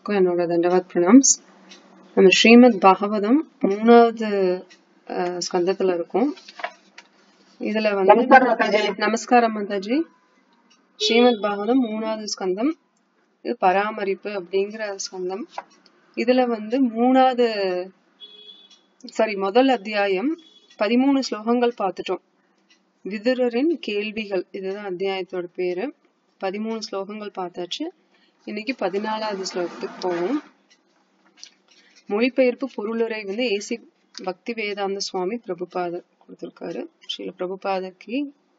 எல்லாருக்கும் என்னோட தண்டவத் பிரணாம்ஸ். நம்ம ஸ்ரீமத் பாகவதம் 3வது ஸ்கந்தத்துல இருக்கும். இதுல வந்து நமஸ்காரம் மாதாஜி. ஸ்ரீமத் பாகவதம் 3வது ஸ்கந்தம், இது பராமரிப்பு அப்படிங்கிற ஸ்கந்தம். இதுல வந்து முதல் அத்தியாயம் 13 ஸ்லோகங்கள் பார்த்துட்டோம். விதுரரின் கேள்விகள், இதுதான் அத்தியாயத்தோட பேரு. 13 ஸ்லோகங்கள் பார்த்தாச்சு. இன்னைக்கு 14வது ஸ்லோகத்துக்கு போவோம். மொழிபெயர்ப்பு பொருளுரை வந்து ஏசி பக்தி வேதாந்த சுவாமி பிரபுபாதர் கொடுத்திருக்காரு. ஸ்ரீல பிரபுபாதர்க்கு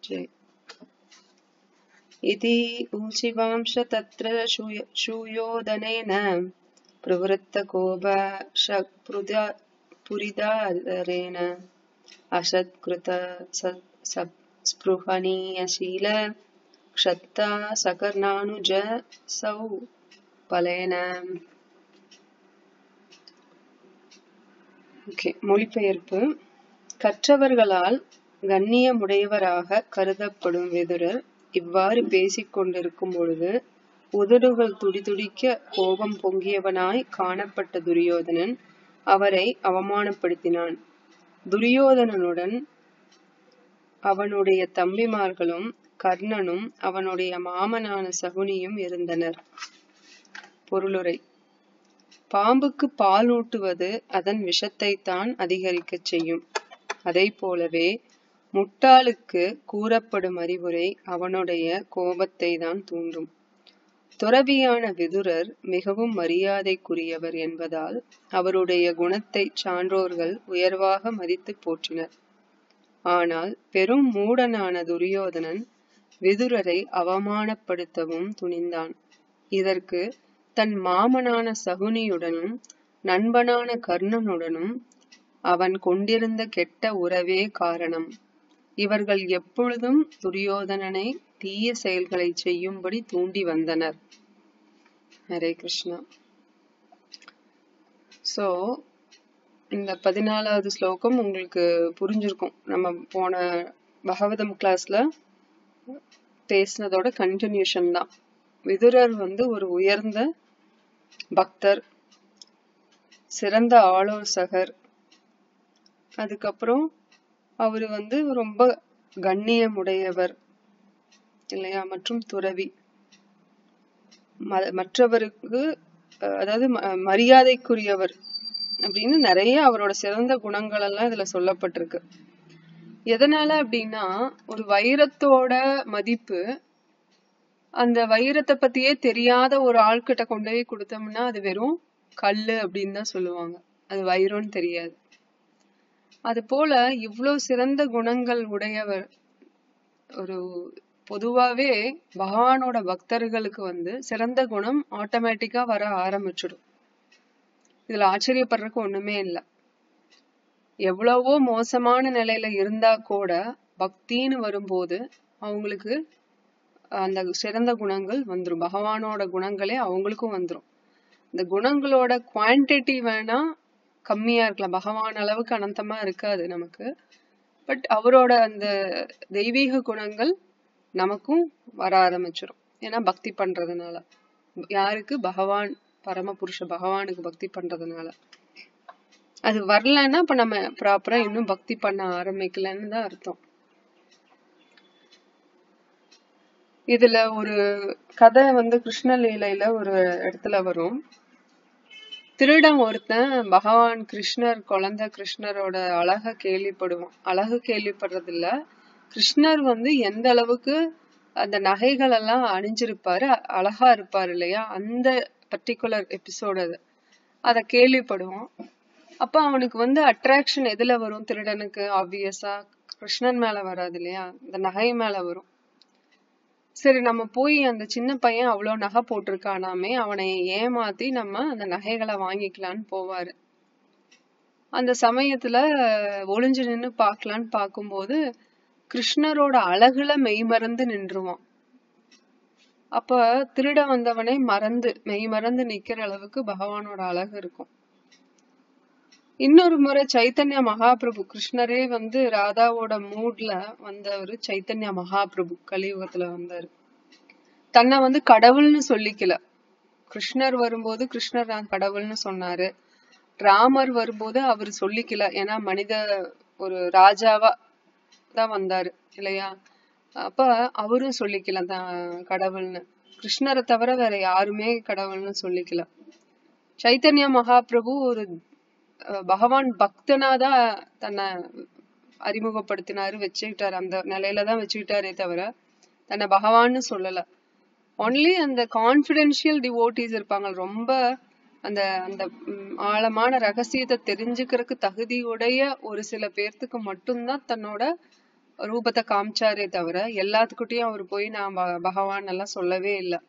ஜெய். இதி ஊசிவாம்ச தத்ர சூயோதனேன பிரவருத்த கோப புரிதாரேன அசத்கிருத ஸ்பృహணீயசீல க்ஷத்தா சகர்ணானுஜ சௌ பலேன. மொழிபெயர்ப்பு. கற்றவர்களால் கண்ணியமுடையவராக கருதப்படும் விதுரர் இவ்வாறு பேசிக் கொண்டிருக்கும் பொழுது உதடுகள் துடிதுடிக்க கோபம் பொங்கியவனாய் காணப்பட்ட துரியோதனன் அவரை அவமானப்படுத்தினான். துரியோதனனுடன் அவனுடைய தம்பிமார்களும் கர்ணனும் அவனுடைய மாமனான சகுனியும் இருந்தனர். பொருளுரை. பாம்புக்கு பால் ஊட்டுவது அதன் விஷத்தை தான் அதிகரிக்க செய்யும். அதை போலவே முட்டாளுக்கு கூறப்படும் அறிவுரை அவனுடைய கோபத்தை தான் தூண்டும். துறவியான விதுரர் மிகவும் மரியாதைக்குரியவர் என்பதால் அவருடைய குணத்தை சான்றோர்கள் உயர்வாக மதித்து போற்றினர். ஆனால் பெரும் மூடனான துரியோதனன் விதுரரை அவமானப்படுத்தவும் துணிந்தான். இதற்கு தன் மாமனான சகுனியுடனும் நண்பனான கர்ணனுடனும் அவன் கொண்டிருந்த கெட்ட உறவே காரணம். இவர்கள் எப்பொழுதும் துரியோதனனை தீய செயல்களை செய்யும்படி தூண்டி வந்தனர். ஹரே கிருஷ்ணா. சோ இந்த 14வது ஸ்லோகம் உங்களுக்கு புரிஞ்சிருக்கும். நம்ம போன பகவதம் கிளாஸ்ல பேசினதோட கண்டினியூஷன் தான். விதுரர் வந்து ஒரு உயர்ந்த பக்தர், சிறந்த ஆலோசகர். அதுக்கப்புறம் அவரு வந்து ரொம்ப கண்ணியமுடையவர் இல்லையா, மற்றும் துறவி. மற்றவருக்கு அதாவது மரியாதைக்குரியவர் அப்படின்னு நிறைய அவரோட சிறந்த குணங்கள் எல்லாம் இதுல சொல்லப்பட்டிருக்கு. எதனால அப்படின்னா, ஒரு வைரத்தோட மதிப்பு அந்த வைரத்தை பத்தியே தெரியாத ஒரு ஆள்கிட்ட கொண்டு போய் கொடுத்தோம்னா அது வெறும் கல்லு அப்படின்னு தான் சொல்லுவாங்க, அது வைரம்னு தெரியாது. அது போல இவ்வளவு சிறந்த குணங்கள் உடையவர். ஒரு பொதுவாவே பகவானோட பக்தர்களுக்கு வந்து சிறந்த குணம் ஆட்டோமேட்டிக்கா வர ஆரம்பிச்சிடும். இதுல ஆச்சரியப்படுறதுக்கு ஒண்ணுமே இல்லை. எவ்வளவோ மோசமான நிலையில இருந்தா கூட பக்தின்னு வரும்போது அவங்களுக்கு அந்த சிறந்த குணங்கள் வந்துரும். பகவானோட குணங்களே அவங்களுக்கும் வந்துரும். இந்த குணங்களோட குவான்டிட்டி வேணா கம்மியா இருக்கலாம், பகவான் அளவுக்கு அனந்தமா இருக்காது நமக்கு. பட் அவரோட அந்த தெய்வீக குணங்கள் நமக்கும் வர ஆரம்பிச்சிடும். ஏன்னா பக்தி பண்றதுனால. யாருக்கு? பகவான், பரமபுருஷ பகவானுக்கு பக்தி பண்றதுனால. அது வரலன்னா இப்ப நம்ம ப்ராப்பரா இன்னும் பக்தி பண்ண ஆரம்பிக்கலன்னு தான் அர்த்தம். இதுல ஒரு கதை வந்து கிருஷ்ணலீலையில ஒரு இடத்துல வரும். திருடன் ஒருத்தன் பகவான் கிருஷ்ணர், குழந்தை கிருஷ்ணரோட அழக கேள்விப்படுவான். அழகு கேள்விப்படுறது இல்ல, கிருஷ்ணர் வந்து எந்த அளவுக்கு அந்த நகைகள் எல்லாம் அணிஞ்சிருப்பாரு, அழகா இருப்பாரு இல்லையா, அந்த பர்டிகுலர் எபிசோடு அத கேள்விப்படுவான். அப்ப அவனுக்கு வந்து அட்ராக்ஷன் எதுல வரும்? திருடனுக்கு ஆப்வியஸா கிருஷ்ணன் மேல வராது இல்லையா, இந்த நகை மேல வரும். சரி, நம்ம போய் அந்த சின்ன பையன் அவ்வளவு நகை போட்டிருக்கானாமே, அவனை ஏமாத்தி நம்ம அந்த நகைகளை வாங்கிக்கலான்னு போவாரு. அந்த சமயத்துல ஒளிஞ்சு நின்னு பாக்கலான்னு பாக்கும்போது கிருஷ்ணரோட அழகுல மெய்மறந்து நின்றுவான். அப்ப திருட வந்தவனை மெய்மறந்து நிக்கிற அளவுக்கு பகவானோட அழகு இருக்கும். இன்னொரு முறை சைத்தன்ய மகாபிரபு, கிருஷ்ணரே வந்து ராதாவோட மூட்ல வந்தவர் சைத்தன்ய மகாபிரபு கலியுகத்துல வந்தாரு. தன்னை வந்து கடவுள்னு சொல்லிக்கல, கிருஷ்ணர் வரும்போது கிருஷ்ணர் நான் கடவுள்னு சொன்னாரு. ராமர் வரும்போது அவரு சொல்லிக்கல, ஏன்னா மனித ஒரு ராஜாவா தான் வந்தாரு இல்லையா. அப்ப அவரும் சொல்லிக்கல தான் கடவுள்னு. கிருஷ்ணரை தவிர வேற யாருமே கடவுள்னு சொல்லிக்கல. சைத்தன்ய மகாபிரபு ஒரு பகவான் பக்தனாதான் தன்னை அறிமுகப்படுத்தினாரு, வச்சுக்கிட்டாரு. அந்த நிலையிலதான் வச்சுக்கிட்டாரே தவிர தன்னை பகவான்னு சொல்லல. ஒன்லி அந்த கான்பிடென்ஷியல் டிவோட்டிஸ் இருப்பாங்க, ரொம்ப அந்த அந்த ஆழமான ரகசியத்தை தெரிஞ்சுக்கிறதுக்கு தகுதியுடைய ஒரு சில பேர்த்துக்கு மட்டும்தான் தன்னோட ரூபத்தை காமிச்சாரே தவிர எல்லாத்துக்கிட்டையும் அவர் போய் நான் பகவான் எல்லாம் சொல்லவே இல்லை.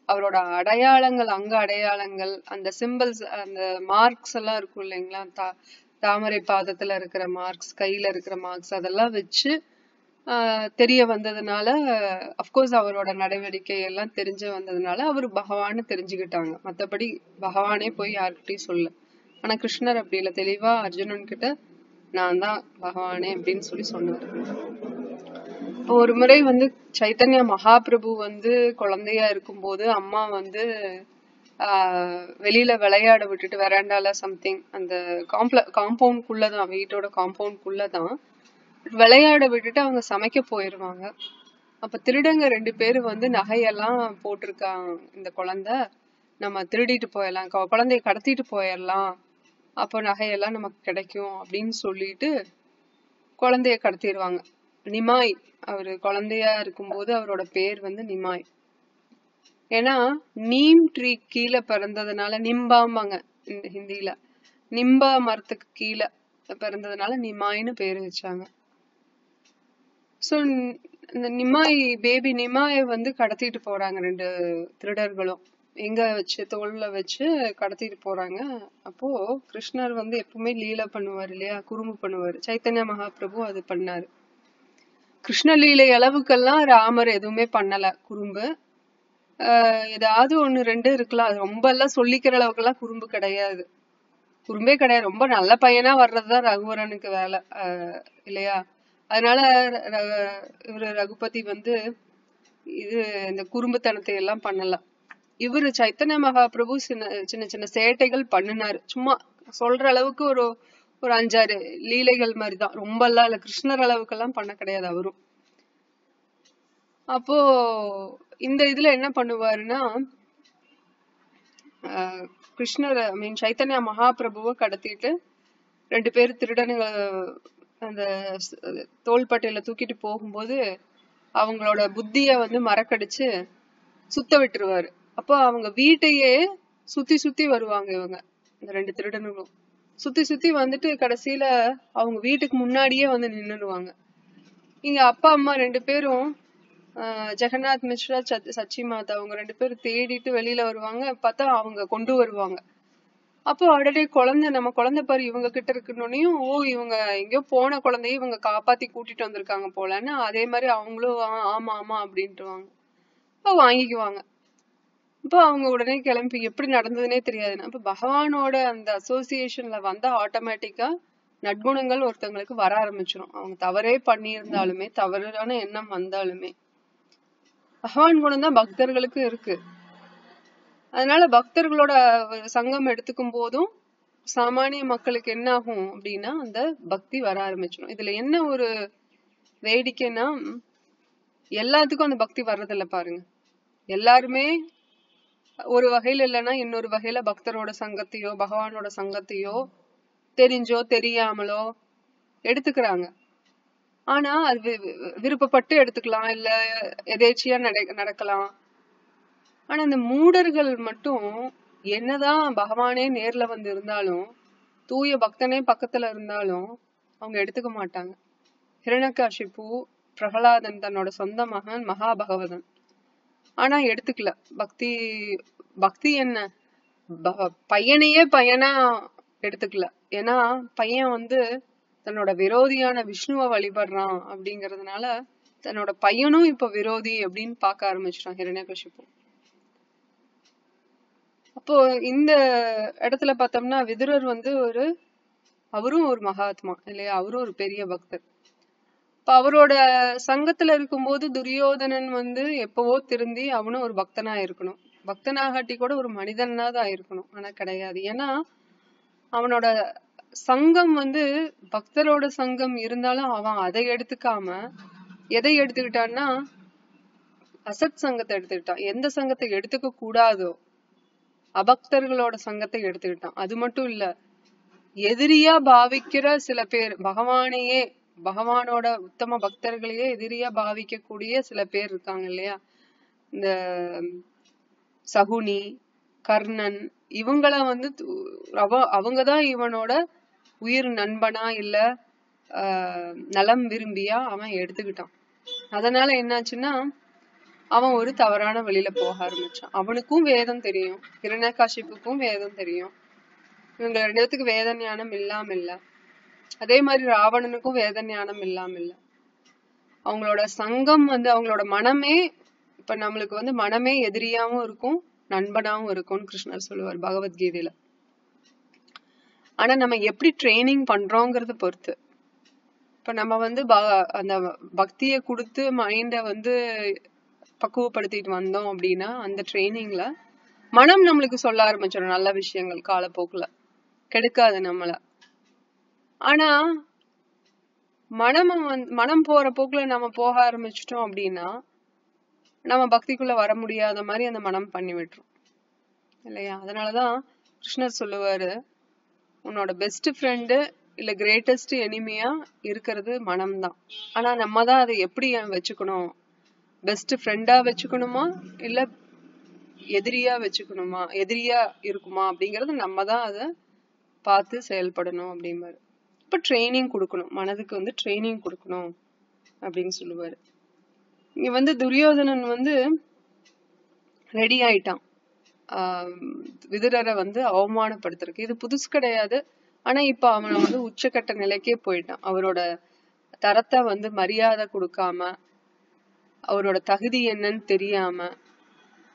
அவரோட அடையாளங்கள், அங்க அடையாளங்கள், அந்த சிம்பிள்ஸ், அந்த மார்க்ஸ் எல்லாம் இருக்கும் இல்லைங்களா, தாமரை பாதத்துல இருக்கிற மார்க்ஸ், கையில இருக்கிற மார்க்ஸ், அதெல்லாம் வச்சு தெரிய வந்ததுனால, அப்கோர்ஸ் அவரோட நடவடிக்கை எல்லாம் தெரிஞ்சு வந்ததுனால அவரு பகவான்னு தெரிஞ்சுக்கிட்டாங்க. மத்தபடி பகவானே போய் யாருக்கிட்டையும் சொல்ல. ஆனா கிருஷ்ணர் அப்படி இல்லை, தெளிவா அர்ஜுனன் கிட்ட நான் தான் பகவானே அப்படின்னு சொல்லி சொன்னார். இப்போ ஒரு முறை சைத்தன்ய மகாபிரபு குழந்தையா இருக்கும்போது அம்மா வெளியில விளையாட விட்டுட்டு வெராண்டால சம்திங் அந்த காம்பவுண்ட்குள்ளதான், வீட்டோட காம்பவுண்ட்குள்ளதான் விளையாட விட்டுட்டு அவங்க சமைக்க போயிருவாங்க. அப்ப திருடங்க 2 பேரு நகையெல்லாம் போட்டிருக்காங்க. இந்த குழந்தை நம்ம திருடிட்டு போயிடலாம், குழந்தைய கடத்திட்டு போயிடலாம், அப்போ நகையெல்லாம் நமக்கு கிடைக்கும் அப்படின்னு சொல்லிட்டு குழந்தைய கடத்திடுவாங்க. நிமாய், அவரு குழந்தையா இருக்கும்போது அவரோட பேர் நிமாய். ஏன்னா நீம் ட்ரீ கீழே பிறந்ததுனால, நிம்பாம்பாங்க ஹிந்தியில, நிம்பா மரத்துக்கு கீழே பிறந்ததுனால நிமாய்னு பேரு வச்சாங்க. சோ இந்த நிமாய், பேபி நிமாய கடத்திட்டு போறாங்க 2 திருடர்களும். எங்க வச்சு, தோல்ல வச்சு கடத்திட்டு போறாங்க. அப்போ கிருஷ்ணர் எப்பவுமே லீலை பண்ணுவாரு இல்லையா, குறும்பு பண்ணுவாரு. சைத்தன்ய மகாபிரபு அது பண்ணாரு. கிருஷ்ணலீலை அளவுக்கெல்லாம் ராமர் எதுவுமே பண்ணல குறும்பு. ஏதாவது 1-2 இருக்கலாம், அது ரொம்ப எல்லாம் சொல்லிக்கிற அளவுக்கு எல்லாம் குறும்பு கிடையாது, குறும்பே கிடையாது. ரொம்ப நல்ல பையனா வர்றதுதான் ரகுவரனுக்கு வேலை இல்லையா. அதனால இவரு ரகுபதி இது இந்த குறும்புத்தனத்தை எல்லாம் பண்ணல. இவரு சைத்தன்ய மகாபிரபு சின்ன சின்ன சேட்டைகள் பண்ணினாரு, சும்மா சொல்ற அளவுக்கு ஒரு 5-6 லீலைகள் மாதிரிதான், ரொம்ப எல்லாம் இல்ல. கிருஷ்ணர் அளவுக்கு எல்லாம் பண்ண கிடையாது அவரும். அப்போ இந்த இதுல என்ன பண்ணுவாருன்னா, கிருஷ்ணர் சைத்தன்ய மகாபிரபுவை கடத்திட்டு 2 பேர் திருடனுங்க அந்த தோள்பட்டையில தூக்கிட்டு போகும்போது அவங்களோட புத்திய மறக்கடிச்சு சுத்த விட்டுருவாரு. அப்போ அவங்க வீட்டையே சுத்தி சுத்தி வருவாங்க இவங்க, இந்த 2 திருடனுங்களும் சுத்தி சுத்தி கடைசியில அவங்க வீட்டுக்கு முன்னாடியே நின்னுடுவாங்க. இங்க அப்பா அம்மா 2 பேரும் ஜெகநாத் மிஸ்ரா, சச்சி மாதா, அவங்க 2 பேரும் தேடிட்டு வெளியில வருவாங்க. பார்த்தா அவங்க கொண்டு வருவாங்க. அப்போ அடடே குழந்தை, நம்ம குழந்தை பாரு இவங்க கிட்ட இருக்குன்னொன்னையும், ஓ இவங்க எங்கேயோ போன குழந்தைய இவங்க காப்பாத்தி கூட்டிட்டு வந்திருக்காங்க போலன்னு அதே மாதிரி அவங்களும் ஆமா ஆமா அப்படின்ட்டுவாங்க. இப்போ வாங்கிக்குவாங்க. இப்போ அவங்க உடனே கிளம்பி, எப்படி நடந்ததுன்னே தெரியாது. அப்ப பகவானோட அந்த அசோசியேஷன்ல ஆட்டோமேட்டிக்கா நற்குணங்கள் ஒருத்தவங்களுக்கு வர ஆரம்பிச்சிடும். அவங்க தவறே பண்ணியிருந்தாலுமே, தவறான எண்ணம் வந்தாலுமே பகவான் குணம் தான் பக்தர்களுக்கு இருக்கு. அதனால பக்தர்களோட சங்கம் எடுத்துக்கும் போதும் சாமானிய மக்களுக்கு என்ன ஆகும் அப்படின்னா அந்த பக்தி வர ஆரம்பிச்சிடும். இதுல என்ன ஒரு வேடிக்கைன்னா, எல்லாத்துக்கும் அந்த பக்தி வர்றதில்ல பாருங்க. எல்லாருமே ஒரு வகையில இல்லைன்னா இன்னொரு வகையில பக்தரோட சங்கத்தையோ பகவானோட சங்கத்தையோ தெரிஞ்சோ தெரியாமலோ எடுத்துக்கிறாங்க. ஆனா அது விருப்பப்பட்டு எடுத்துக்கலாம், இல்ல எதேச்சியா நடக்கலாம். ஆனா இந்த மூடர்கள் மட்டும் என்னதான் பகவானே நேர்ல இருந்தாலும், தூய பக்தனே பக்கத்துல இருந்தாலும் அவங்க எடுத்துக்க மாட்டாங்க. ஹிரண்யகாசிபு, பிரகலாதன் தன்னோட சொந்த மகன் மகாபகவதன், ஆனா எடுத்துக்கல பக்தி. பக்தி என்ன, பையனையே பையனா எடுத்துக்கல. ஏன்னா பையன் தன்னோட விரோதியான விஷ்ணுவை வழிபடுறான் அப்படிங்கறதுனால தன்னோட பையனும் இப்ப விரோதி அப்படின்னு பார்க்க ஆரம்பிச்சிட்டான் ஹிரண்யகாசிபு. அப்போ இந்த இடத்துல பார்த்தோம்னா விதுரர் அவரும் ஒரு மகாத்மா இல்லையா, அவரும் ஒரு பெரிய பக்தர். இப்ப அவரோட சங்கத்துல இருக்கும்போது துரியோதனன் எப்பவோ திருந்தி அவனும் ஒரு பக்தனா இருக்கணும். பக்தனாகாட்டி கூட ஒரு மனிதனா தான் இருக்கணும், ஆனா கிடையாது. ஏன்னா அவனோட சங்கம் வந்து பக்தரோட சங்கம் இருந்தாலும் அவன் அதை எடுத்துக்காம எதை எடுத்துக்கிட்டான்னா அசத் சங்கத்தை எடுத்துக்கிட்டான். எந்த சங்கத்தை எடுத்துக்க கூடாதோ அபக்தர்களோட சங்கத்தை எடுத்துக்கிட்டான். அது மட்டும் இல்ல, எதிரியா பாவிக்கிற சில பேர், பகவானையே பகவானோட உத்தம பக்தர்களையே எதிரியா பாவிக்கக்கூடிய சில பேர் இருக்காங்க இல்லையா, இந்த சகுனி, கர்ணன், இவங்கள வந்து அவங்கதான் இவனோட உயிர் நண்பனா இல்ல நலம் விரும்பியா அவன் எடுத்துக்கிட்டான். அதனால என்னாச்சுன்னா அவன் ஒரு தவறான வழியில போக ஆரம்பிச்சான். அவனுக்கும் வேதம் தெரியும், ஹிரண்யகாசிப்புக்கும் வேதம் தெரியும், இவங்க 2 பேத்துக்கு வேத ஞானம் இல்லாம இல்ல. அதே மாதிரி ராவணனுக்கும் வேத ஞானம் இல்லாம இல்ல. அவங்களோட சங்கம் வந்து அவங்களோட மனமே, இப்ப நம்மளுக்கு வந்து மனமே எதிரியாவும் இருக்கும் நண்பனாவும் இருக்கும்னு கிருஷ்ணர் சொல்லுவார் பகவத்கீதையில. ஆனா நம்ம எப்படி ட்ரைனிங் பண்றோங்கிறத பொறுத்து. இப்ப நம்ம வந்து அந்த பக்திய கொடுத்து மைண்ட வந்து பக்குவப்படுத்திட்டு வந்தோம் அப்படின்னா அந்த ட்ரைனிங்ல மனம் நம்மளுக்கு சொல்ல ஆரம்பிச்சிடும் நல்ல விஷயங்கள், காலப்போக்குல கெடுக்காது நம்மள. ஆனா மனம் போற போக்குல நம்ம போக ஆரம்பிச்சிட்டோம் அப்படின்னா நம்ம பக்திக்குள்ள வர முடியாத மாதிரி அந்த மனம் பண்ணி விட்டுரும் இல்லையா. அதனாலதான் கிருஷ்ணர் சொல்லுவாரு, உன்னோட பெஸ்ட் ஃப்ரெண்டு இல்ல கிரேட்டஸ்ட் எனிமியா இருக்கிறது மனம்தான். ஆனா நம்ம தான் அதை எப்படி வச்சுக்கணும், பெஸ்ட் ஃப்ரெண்டா வச்சுக்கணுமா இல்ல எதிரியா வச்சுக்கணுமா, எதிரியா இருக்குமா அப்படிங்கறது நம்ம தான் அதை பார்த்து செயல்படணும் அப்படிம்பாரு. இப்ப ட்ரைனிங் கொடுக்கணும், மனதுக்கு வந்து ட்ரைனிங் கொடுக்கணும் அப்படின்னு சொல்லுவாரு. இங்க வந்து துரியோதனன் வந்து ரெடி ஆயிட்டான் விதுரரை வந்து அவமானப்படுத்துறதுக்கு. இது புதுசு கிடையாது. ஆனா இப்ப அவனை வந்து உச்சக்கட்ட நிலைக்கே போயிட்டான். அவரோட தரத்தை வந்து மரியாதை கொடுக்காம, அவரோட தகுதி என்னன்னு தெரியாம,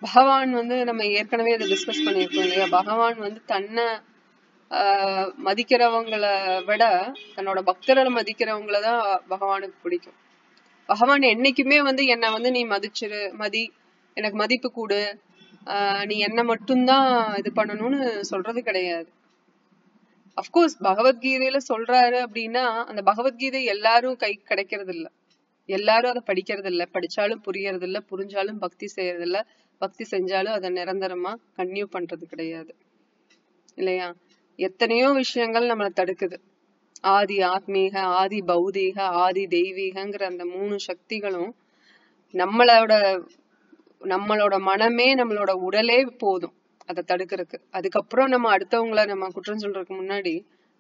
பகவான் வந்து நம்ம ஏற்கனவே இதை டிஸ்கஸ் பண்ணியிருக்கோம் இல்லையா, பகவான் வந்து தன்னை மதிக்கிறவங்களை விட தன்னோட பக்தரை மதிக்கிறவங்களதான் பகவானுக்கு பிடிக்கும். பகவான் என்னைக்குமே வந்து என்னை வந்து நீ மதிச்சிரு, எனக்கு மதிப்பு கூடு, நீ என்ன மட்டும்தான் இது பண்ணணும்னு சொல்றது கிடையாது. அப்கோர்ஸ் பகவத்கீதையில சொல்றாரு அப்படின்னா அந்த பகவத்கீதை எல்லாரும் கை கிடைக்கிறது இல்ல, எல்லாரும் அதை படிக்கிறது இல்ல, படிச்சாலும் புரியறது இல்ல, புரிஞ்சாலும் பக்தி செய்யறது இல்ல, பக்தி செஞ்சாலும் அதை நிரந்தரமா கன்டினியூ பண்றது கிடையாது இல்லையா. எத்தனையோ விஷயங்கள் நம்மளை தடுக்குது. ஆதி ஆத்மீக, ஆதி பௌதீக, ஆதி தெய்வீகங்கிற அந்த 3 சக்திகளும் நம்மளோட மனமே நம்மளோட உடலே போதும் அதை தடுக்கிறதுக்கு. அதுக்கப்புறம் நம்ம அடுத்தவங்களை நம்ம குற்றம் சொல்றதுக்கு முன்னாடி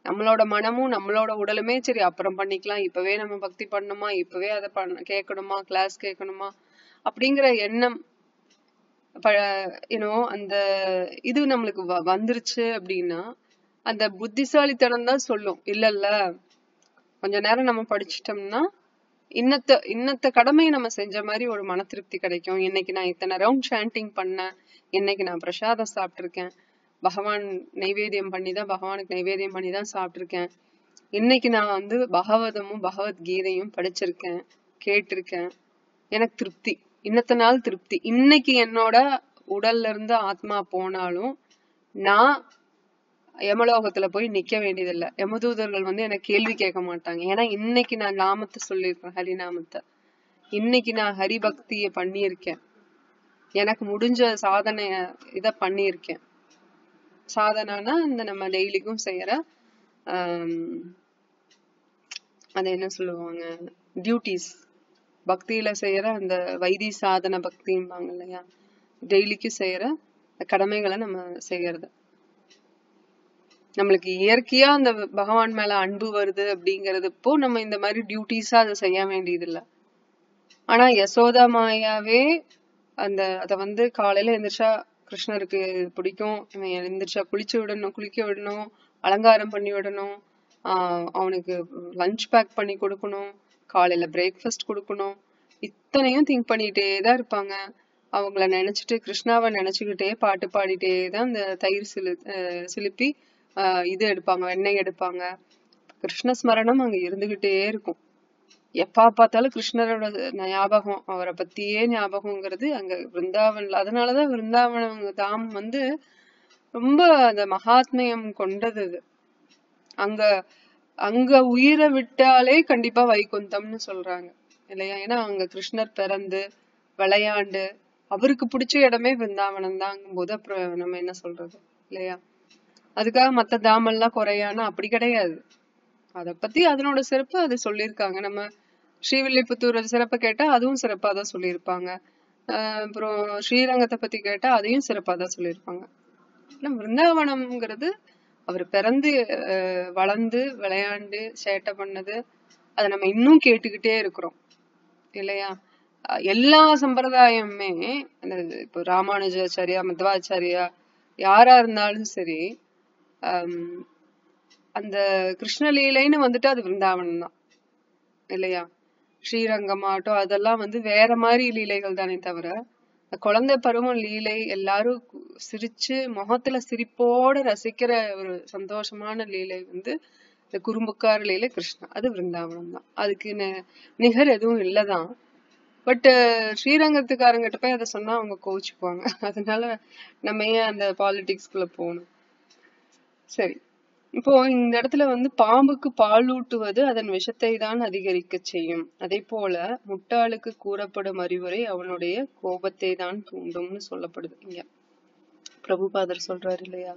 நம்மளோட மனமும் நம்மளோட உடலுமே சரி அப்புறம் பண்ணிக்கலாம், இப்பவே நம்ம பக்தி பண்ணணுமா, இப்பவே அதை கேட்கணுமா, கிளாஸ் கேட்கணுமா அப்படிங்கிற எண்ணம் அந்த இது நம்மளுக்கு வந்துருச்சு அப்படின்னா அந்த புத்திசாலித்தனம் தான் சொல்லும், இல்ல கொஞ்ச நேரம் நம்ம படிச்சிட்டோம்னா இன்னத்த கடமையை நம்ம செஞ்ச மாதிரி ஒரு மன திருப்தி கிடைக்கும். இன்னைக்கு நான் இத்தனை ரவுண்ட் சாண்டிங் பண்ணேன், இன்னைக்கு நான் பிரசாதம் சாப்பிட்டிருக்கேன், பகவான் நைவேத்தியம் பண்ணிதான், பகவானுக்கு நைவேத்தியம் பண்ணிதான் சாப்பிட்டிருக்கேன், இன்னைக்கு நான் வந்து பகவதமும் பகவத்கீதையும் படிச்சிருக்கேன், கேட்டிருக்கேன், எனக்கு திருப்தி, இன்னத்த நாள் திருப்தி. இன்னைக்கு என்னோட உடல்ல இருந்து ஆத்மா போனாலும் நான் யமலோகத்துல போய் நிக்க வேண்டியதில்லை, யமதூதர்கள் வந்து எனக்கு கேள்வி கேட்க மாட்டாங்க. ஏன்னா இன்னைக்கு நான் நாமத்தை சொல்லியிருக்கேன், ஹரிநாமத்தை, இன்னைக்கு நான் ஹரிபக்திய பண்ணியிருக்கேன், எனக்கு முடிஞ்ச சாதனைய இத பண்ணியிருக்கேன். சாதனைனா இந்த நம்ம டெய்லிக்கும் செய்யற அது என்ன சொல்லுவாங்க, டியூட்டிஸ், பக்தியில செய்யற அந்த வைதி சாதன பக்திம்பாங்க இல்லையா, டெய்லிக்கு செய்யற கடமைகளை நம்ம செய்யறது. நம்மளுக்கு இயற்கையா அந்த பகவான் மேல அன்பு வருது அப்படிங்கறதுப்போ நம்ம இந்த மாதிரி டியூட்டிஸா அதை செய்ய வேண்டியது இல்லை. ஆனா யசோதா மாயாவே அத வந்து காலையில எந்திரிச்சா கிருஷ்ணருக்கு பிடிக்கும், இவன் எந்திரிச்சா குளிக்க விடணும், அலங்காரம் பண்ணி விடணும், அவனுக்கு லஞ்ச் பேக் பண்ணி கொடுக்கணும், காலையில பிரேக்ஃபாஸ்ட் கொடுக்கணும், இத்தனையும் திங்க் பண்ணிட்டே தான் இருப்பாங்க. அவங்கள நினைச்சிட்டு கிருஷ்ணாவை நினைச்சுக்கிட்டே பாட்டு பாடிட்டே தான் இந்த தயிர் சிலுப்பி இது எடுப்பாங்க, வெண்ணெய் எடுப்பாங்க. கிருஷ்ண ஸ்மரணம் அங்க இருந்துகிட்டே இருக்கும். எப்பா பார்த்தாலும் கிருஷ்ணரோட ஞாபகம், அவரை பத்தியே ஞாபகம்ங்கிறது அங்க விருந்தாவன்ல. அதனாலதான் விருந்தாவனம் தாம் வந்து ரொம்ப அந்த மகாத்மியம் கொண்டது. அங்க அங்க உயிரை விட்டாலே கண்டிப்பா வைகுந்தம்னு சொல்றாங்க இல்லையா? ஏன்னா அங்க கிருஷ்ணர் பிறந்து விளையாண்டு அவருக்கு பிடிச்ச இடமே விருந்தாவனம் தாங்கும் போது அப்புறம் நம்ம என்ன சொல்றது இல்லையா? அதுக்காக மத்த தாமெல்லாம் குறையானா அப்படி கிடையாது. அத பத்தி அதனோட சிறப்பு அது சொல்லியிருக்காங்க. நம்ம ஸ்ரீவில்லிபுத்தூர் சிறப்பை கேட்டா அதுவும் சிறப்பா தான் சொல்லியிருப்பாங்க. அப்புறம் ஸ்ரீரங்கத்தை பத்தி கேட்டா அதையும் சிறப்பா தான் சொல்லியிருப்பாங்க. விருந்தாவனம்ங்கிறது அவர் பிறந்து வளர்ந்து விளையாண்டு சேட்டை பண்ணது அதை நம்ம இன்னும் கேட்டுக்கிட்டே இருக்கிறோம் இல்லையா? எல்லா சம்பிரதாயமுமே இப்போ ராமானுஜாச்சாரியா மத்வாச்சாரியா யாரா இருந்தாலும் சரி, அந்த கிருஷ்ணலீலைன்னு வந்துட்டு அது விருந்தாவனம் தான் இல்லையா? ஸ்ரீரங்கமாட்டம் அதெல்லாம் வந்து வேற மாதிரி லீலைகள் தானே தவிர, குழந்தை பருவம் லீலை எல்லாரும் சிரிச்சு முகத்துல சிரிப்போட ரசிக்கிற ஒரு சந்தோஷமான லீலை வந்து இந்த குறும்புக்கார லீலை கிருஷ்ணா, அது விருந்தாவனம் தான். அதுக்கு நிகர் எதுவும் இல்லதான். பட் ஸ்ரீரங்கத்துக்காரங்கிட்ட போய் அதை சொன்னா அவங்க கோவிச்சுக்குவாங்க. அதனால நம்ம ஏன் அந்த பாலிடிக்ஸ்குள்ள போகணும்? சரி, இப்போ இந்த இடத்துல வந்து பாம்புக்கு பாலூட்டுவது அதன் விஷத்தை தான் அதிகரிக்க செய்யும், அதே போல முட்டாளுக்கு கூறப்படும் அறிவுரை அவனுடைய கோபத்தை தான் தூண்டும்னு சொல்லப்படுது. இங்க பிரபுபாதர் சொல்றாரு இல்லையா?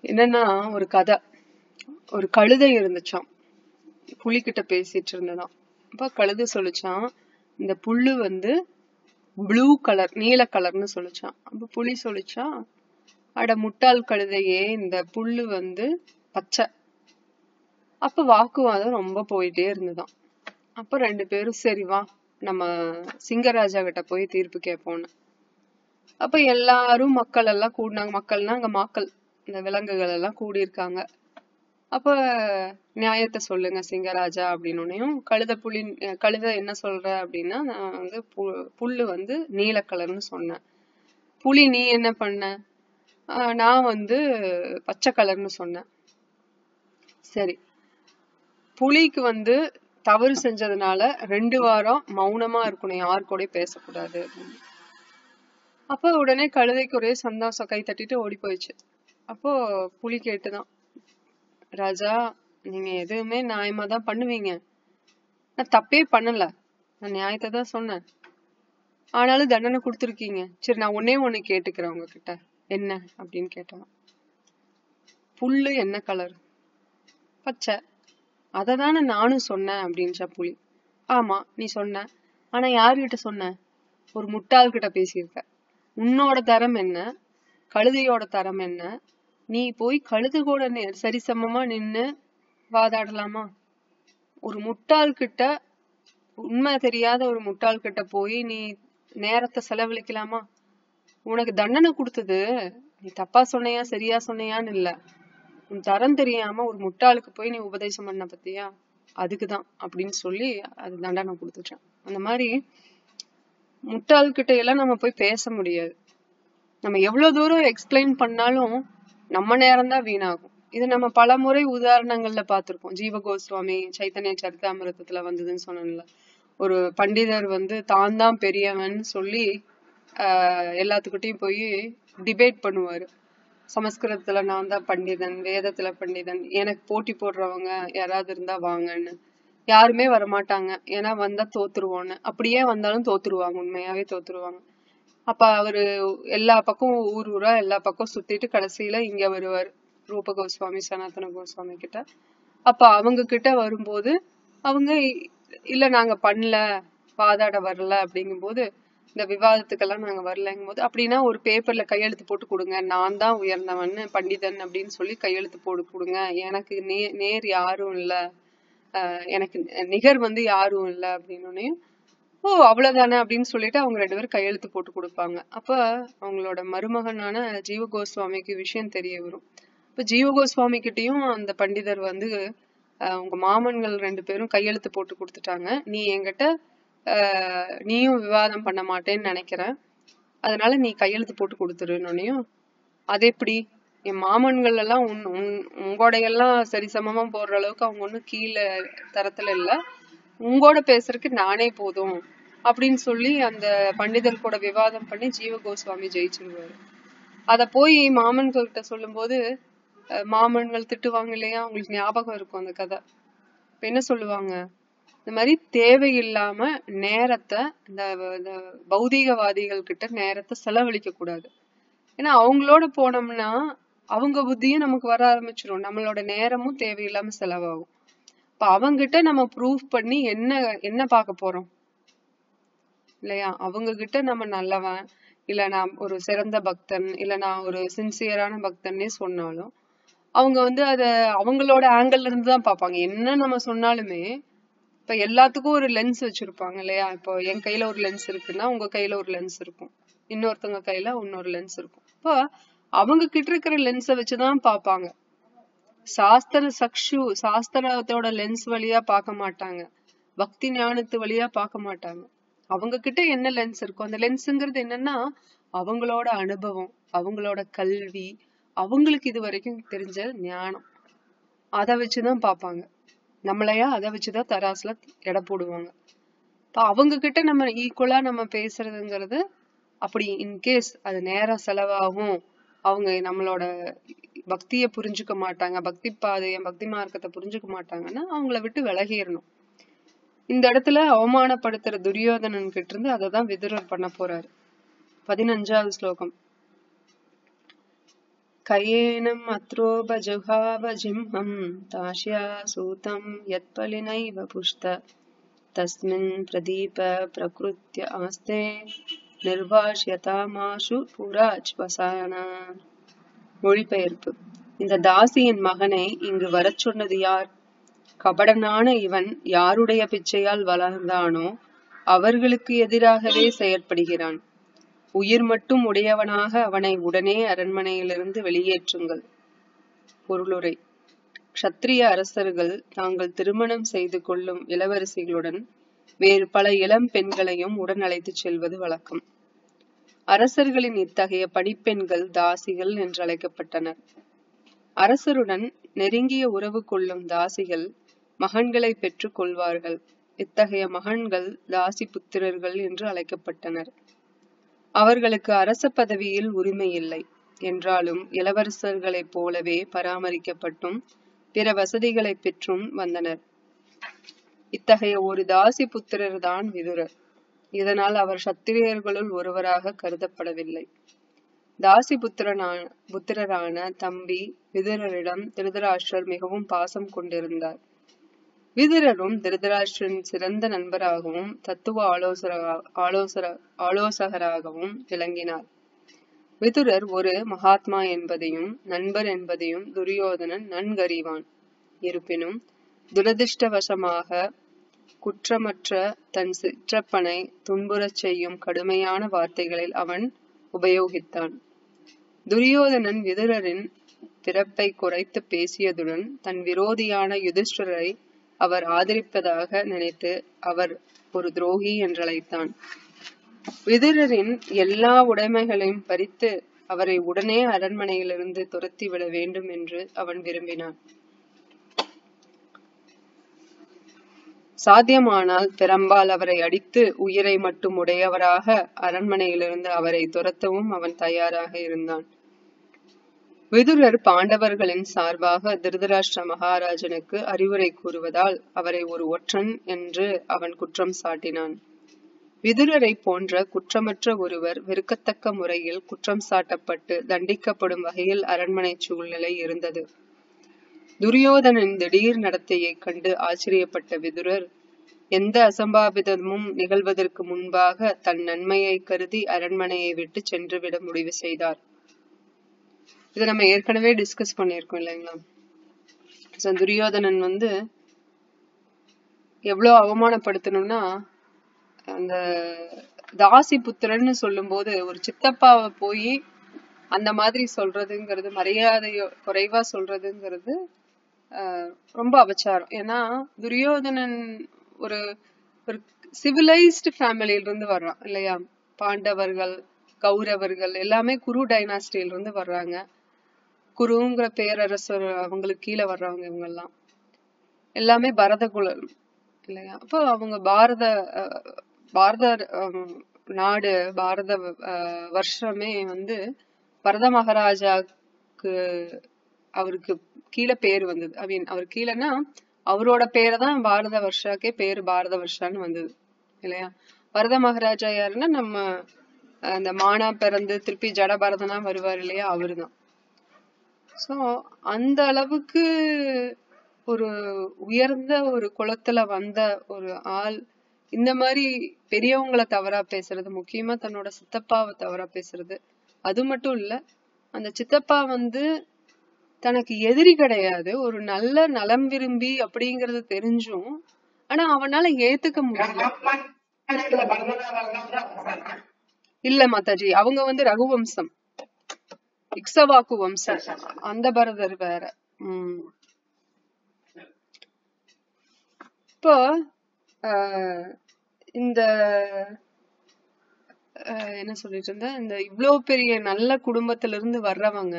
என்னன்னா ஒரு கதை, ஒரு கழுதை இருந்துச்சான், புலிகிட்ட பேசிட்டு இருந்ததாம். அப்ப கழுதை சொல்லிச்சான், இந்த புல்லு வந்து ப்ளூ கலர், நீல கலர்னு சொல்லிச்சான். அப்ப புலி சொல்லிச்சான், அட முட்டாள் கழுதையே, இந்த புல்லு வந்து பச்சை. அப்ப வாக்குவாதம் ரொம்ப போயிட்டே இருந்ததாம். அப்ப ரெண்டு பேரும் சரி வா நம்ம சிங்கராஜா கிட்ட போய் தீர்ப்பு கேட்போம்னு. அப்ப எல்லாரும் மக்கள் எல்லாம் கூடினாங்க. மக்கள்னா அங்க மாக்கள், இந்த விலங்குகள் எல்லாம் கூடியிருக்காங்க. அப்ப நியாயத்தை சொல்லுங்க சிங்கராஜா அப்படின்னு. கழுதை என்ன சொல்ற அப்படின்னா, நான் வந்து புல்லு வந்து நீல கலர்னு சொன்னேன். புலி நீ என்ன பண்ண? நான் வந்து பச்சை கலர்னு சொன்னேன். சரி, புலிக்கு வந்து தவறு செஞ்சதுனால 2 வாரம் மௌனமா இருக்கணும், யாரு கூட பேசக்கூடாது அப்படின்னு. அப்ப உடனே கழுதைக்கு ஒரே சந்தோஷம், கை தட்டிட்டு ஓடி போயிடுச்சு. அப்போ புலி கேட்டுதான், ராஜா நீங்க எதுவுமே நியாயமா தான் பண்ணுவீங்க, நான் தப்பே பண்ணல, நான் நியாயத்தை தான் சொன்னேன், ஆனாலும் தண்டனை கொடுத்துருக்கீங்க. சரி நான் ஒண்ணு கேட்டுக்கிறேன் உங்ககிட்ட, என்ன அப்படின்னு கேட்டான். புல்லு என்ன கலர்? பச்சை. அததானே நானும் சொன்னேன் அப்படின்ச்சா புலி. ஆமா நீ சொன்ன, ஆனா யாருகிட்ட சொன்ன? ஒரு முட்டாள் கிட்ட பேசியிருக்க. உன்னோட தரம் என்ன, கழுதையோட தரம் என்ன? நீ போய் கழுது கூட சரிசமமா நின்னு வாதாடலாமா? ஒரு முட்டாள் கிட்ட, உண்மை தெரியாத ஒரு முட்டாள் கிட்ட போய் நீ நேரத்தை செலவழிக்கலாமா? உனக்கு தண்டனை கொடுத்தது நீ தப்பா சொன்னையா சரியா சொன்னையான்னு இல்ல, உன் தரம் தெரியாம ஒரு முட்டாளுக்கு போய் நீ உபதேசம் பண்ண பத்தியா, அதுக்குதான் அப்படின்னு சொல்லி அது தண்டனை கொடுத்துட்டான். அந்த மாதிரி முட்டாள் கிட்ட எல்லாம் நம்ம போய் பேச முடியாது. நம்ம எவ்வளவு தூரம் எக்ஸ்பிளைன் பண்ணாலும் நம்ம நேரம் தான் வீணாகும். இது நம்ம பல முறை உதாரணங்கள்ல பார்த்திருக்கோம். ஜீவ கோஸ்வாமி சைத்தன்ய சரிதாமிரதத்துல வந்ததுன்னு சொன்னேன்ல, ஒரு பண்டிதர் வந்து தான் தான் பெரியவன் சொல்லி எல்லாத்துக்கிட்டையும் போய் டிபேட் பண்ணுவாரு. சமஸ்கிருதத்துல நான் தான் பண்டிதன், வேதத்துல பண்டிதன், எனக்கு போட்டி போடுறவங்க யாராவது இருந்தா வாங்கன்னு. யாருமே வரமாட்டாங்க, ஏன்னா வந்தா தோத்துருவோன்னு. அப்படியே வந்தாலும் தோத்துருவாங்க, உண்மையாவே தோத்துருவாங்க. அப்ப அவரு எல்லா பக்கம் ஊர் ஊரா எல்லா பக்கம் சுத்திட்டு கடைசியில இங்க வருவாரு ரூப கோஸ்வாமி சனாதன கோஸ்வாமி கிட்ட. அப்ப அவங்க கிட்ட வரும்போது அவங்க இல்ல நாங்க பண்ணல, வாதாட வரல அப்படிங்கும் போது, இந்த விவாதத்துக்கெல்லாம் நாங்க வரலங்கும் போது, அப்படின்னா ஒரு பேப்பர்ல கையெழுத்து போட்டு கொடுங்க, நான் தான் உயர்ந்தவன் பண்டிதன் அப்படின்னு சொல்லி கையெழுத்து போட்டு கொடுங்க, எனக்கு நேர் யாரும் இல்ல, எனக்கு நிகர் வந்து யாரும் இல்ல அப்படின்னு. ஓ அவ்வளவுதானே அப்படின்னு சொல்லிட்டு அவங்க 2 பேரும் கையெழுத்து போட்டு கொடுப்பாங்க. அப்ப அவங்களோட மருமகனான ஜீவ கோஸ்வாமிக்கு விஷயம் தெரிய வரும். இப்ப ஜீவ கோஸ்வாமி கிட்டயும் அந்த பண்டிதர் வந்து உங்க மாமன்கள் 2 பேரும் கையெழுத்து போட்டு கொடுத்துட்டாங்க, நீ என்கிட்ட நீயும் விவாதம் பண்ண மாட்டேன்னு நினைக்கிறேன், அதனால நீ கையெழுத்து போட்டு கொடுத்துருன்னோனையும், அது எப்படி என் மாமன்கள் எல்லாம் உங்களோடையெல்லாம் சரிசமமா போடுற அளவுக்கு அவங்க ஒண்ணும் கீழே தரத்துல இல்ல, உங்களோட பேசுறதுக்கு நானே போதும் அப்படின்னு சொல்லி அந்த பண்டிதர் கூட விவாதம் பண்ணி ஜீவ கோஸ்வாமி ஜெயிச்சிருவாரு. அத போய் மாமன்கள் கிட்ட சொல்லும் போது மாமன்கள் திட்டுவாங்க இல்லையா, உங்களுக்கு ஞாபகம் இருக்கும் அந்த கதை. இப்ப என்ன சொல்லுவாங்க, இந்த மாதிரி தேவையில்லாம நேரத்தை இந்த பௌதீகவாதிகள் கிட்ட நேரத்தை செலவழிக்க கூடாது. ஏன்னா அவங்களோட போனோம்னா அவங்க புத்தியும் நமக்கு வர ஆரம்பிச்சிடும், நம்மளோட நேரமும் தேவையில்லாம செலவாகும். இப்ப அவங்கிட்ட நம்ம ப்ரூவ் பண்ணி என்ன பார்க்க போறோம் இல்லையா? அவங்க கிட்ட நம்ம நல்லவன், இல்ல நான் ஒரு சிறந்த பக்தன், இல்ல நான் ஒரு சின்சியரான பக்தன்னே சொன்னாலும் அவங்க அத அவங்களோட ஆங்கிள் இருந்து தான் பார்ப்பாங்க. என்ன நம்ம சொன்னாலுமே இப்ப எல்லாத்துக்கும் ஒரு லென்ஸ் வச்சிருப்பாங்க இல்லையா? இப்போ என் கையில ஒரு லென்ஸ் இருக்குன்னா உங்க கையில ஒரு லென்ஸ் இருக்கும், இன்னொருத்தவங்க கையில இன்னொரு லென்ஸ் இருக்கும். இப்போ அவங்க கிட்ட இருக்கிற லென்ஸை வச்சுதான் பார்ப்பாங்க. சாஸ்திரத்தோட லென்ஸ் வழியா பார்க்க மாட்டாங்க, பக்தி ஞானத்து வழியா பார்க்க மாட்டாங்க. அவங்க கிட்ட என்ன லென்ஸ் இருக்கும், அந்த லென்ஸுங்கிறது என்னன்னா அவங்களோட அனுபவம், அவங்களோட கல்வி, அவங்களுக்கு இது வரைக்கும் தெரிஞ்ச ஞானம், அதை வச்சுதான் பார்ப்பாங்க. நம்மளையா அதை வச்சுதான் தராசுல எடை போடுவாங்க. இப்ப அவங்க கிட்ட நம்ம ஈக்குவலா நம்ம பேசுறதுங்கிறது அப்படி இன்கேஸ் அது நேரம் செலவாகும், அவங்க நம்மளோட பக்திய புரிஞ்சுக்க மாட்டாங்க, பக்தி பாதைய பக்தி மார்க்கத்தை புரிஞ்சுக்க மாட்டாங்கன்னா அவங்கள விட்டு விலகிடணும். இந்த இடத்துல அவமானப்படுத்துற துரியோதனன் கிட்ட இருந்து அததான் விதுரர் பண்ண போறாரு. 15வது ஸ்லோகம். கயேனம் அத்ரோபஜுஹாவ ஜிம்ஹம் தாஷ்யா சூதம் யத்பலினைவ புஷ்ட தஸ்மின் பிரதீப பிரக்ருத்ய ஆஸ்தே நிர்வாஷ்யதாமாஷு புராஜ் வசாயன. மொழிபெயர்ப்பு. இந்த தாசியின் மகனை இங்கு வரச் சொன்னது யார்? கபடனான இவன் யாருடைய பிச்சையால் வளர்ந்தானோ அவர்களுக்கு எதிராகவே செயற்படுகிறான். உயிர் மட்டும் உடையவனாக அவனை உடனே அரண்மனையிலிருந்து வெளியேற்றுங்கள். பொருளுரை. க்ஷத்ரிய அரசர்கள் தாங்கள் திருமணம் செய்து கொள்ளும் இளவரசிகளுடன் வேறு பல இளம் பெண்களையும் உடன் அழைத்துச் செல்வது வழக்கம். அரசர்களின் இத்தகைய பணிப்பெண்கள் தாசிகள் என்று அழைக்கப்பட்டனர். அரசருடன் நெருங்கிய உறவு கொள்ளும் தாசிகள் மகன்களை பெற்றுக் கொள்வார்கள். இத்தகைய மகன்கள் தாசி புத்திரர்கள் என்று அழைக்கப்பட்டனர். அவர்களுக்கு அரச பதவியில் உரிமை இல்லை என்றாலும் இளவரசர்களைப் போலவே பராமரிக்கப்பட்டும் பிற வசதிகளை பெற்றும் வந்தனர். இத்தகைய ஒரு தாசி புத்திரர் தான் விதுரர். இதனால் அவர் சத்திரியர்களுள் ஒருவராக கருதப்படவில்லை. தாசி புத்திரரான தம்பி விதுரரிடம் திருதராஷ்டிரர் மிகவும் பாசம் கொண்டிருந்தார். விதுரரும் திருதராஷ்டிரன் சிறந்த நண்பராகவும் தத்துவ ஆலோசகராகவும் விளங்கினார். விதுரர் ஒரு மகாத்மா என்பதையும் நண்பர் என்பதையும் துரியோதனன் நன்கறிவான். இருப்பினும் துரதிருஷ்டவசமாக குற்றமற்ற தன் சிற்றப்பனை துன்புறச் செய்யும் கடுமையான வார்த்தைகளில் அவன் உபயோகித்தான். துரியோதனன் விதுரரின் பிறப்பை குறைத்து பேசியதுடன் தன் விரோதியான யுதிஷ்டிரரை அவர் ஆதரிப்பதாக நினைத்து அவர் ஒரு துரோகி என்றழைத்தான். விதுரரின் எல்லா உடைமைகளையும் பறித்து அவரை உடனே அரண்மனையிலிருந்து துரத்தி விட வேண்டும் என்று அவன் விரும்பினான். சாத்தியமானால் பெரம்பால் அவரை அடித்து உயிரை மட்டும் உடையவராக அரண்மனையிலிருந்து அவரை துரத்தவும் அவன் தயாராக இருந்தான். விதுரர் பாண்டவர்களின் சார்பாக திருதராஷ்டிர மகாராஜனுக்கு அறிவுரை கூறுவதால் அவரை ஒரு ஒற்றன் என்று அவன் குற்றம் சாட்டினான். விதுரரை போன்ற குற்றமற்ற ஒருவர் வெறுக்கத்தக்க முறையில் குற்றம் சாட்டப்பட்டு தண்டிக்கப்படும் வகையில் அரண்மனை சூழ்நிலை இருந்தது. துரியோதனின் திடீர் நடத்தையை கண்டு ஆச்சரியப்பட்ட விதுரர் எந்த அசம்பாவிதமும் நிகழ்வதற்கு முன்பாக தன் நன்மையை கருதி அரண்மனையை விட்டு சென்றுவிட முடிவு செய்தார். இதை நம்ம ஏற்கனவே டிஸ்கஸ் பண்ணியிருக்கோம் இல்லைங்களா? துரியோதனன் எவ்வளவு அவமானப்படுத்தணும்னா, அந்த தாசி புத்திரன்னு சொல்லும் போது ஒரு சித்தப்பாவை போய் அந்த மாதிரி சொல்றதுங்கிறது, மரியாதை குறைவா சொல்றதுங்கிறது ரொம்ப அபச்சாரம். ஏன்னா துரியோதனன் ஒரு சிவிலைஸ்டு ஃபேமிலியில இருந்து வர்றான் இல்லையா? பாண்டவர்கள், கௌரவர்கள் எல்லாமே குரு டைனாஸ்டியில இருந்து வர்றாங்க. குருங்கிற பேரரசர் அவங்களுக்கு கீழே வர்றவங்க இவங்க எல்லாம் எல்லாமே பரத குலம். இல்லையா? அப்போ அவங்க பாரத பாரத நாடு, பாரத வருஷமே வந்து பரத மகாராஜாக்கு அவருக்கு கீழே பேர் வந்தது. அவர் கீழேன்னா அவரோட பேரை தான் பாரத வருஷாக்கே பேரு பாரத வருஷான்னு வந்தது இல்லையா? பரத மகாராஜா யாருன்னா நம்ம அந்த மானா பிறந்து திருப்பி ஜடபாரதனா வருவார் இல்லையா, அவருதான். சோ அந்த அளவுக்கு ஒரு உயர்ந்த ஒரு குலத்துல வந்த ஒரு ஆள் இந்த மாதிரி பெரியவங்களை தவறா பேசுறது, முக்கியமா தன்னோட சித்தப்பாவை தவறா பேசுறது. அது மட்டும் இல்ல, அந்த சித்தப்பா வந்து தனக்கு எதிரி கிடையாது, ஒரு நல்ல நலம் விரும்பி அப்படிங்கறது தெரிஞ்சும் ஆனா அவனால ஏத்துக்க முடியல. இல்ல மாதாஜி, அவங்க வந்து ரகுவம்சம், இக்ஷவாக்கு வம்சம், அந்த பரதர் வேற. இப்போ இந்த என்ன சொல்லிட்டு இருந்தேன், இந்த இவ்வளவு பெரிய நல்ல குடும்பத்துல இருந்து வர்றவங்க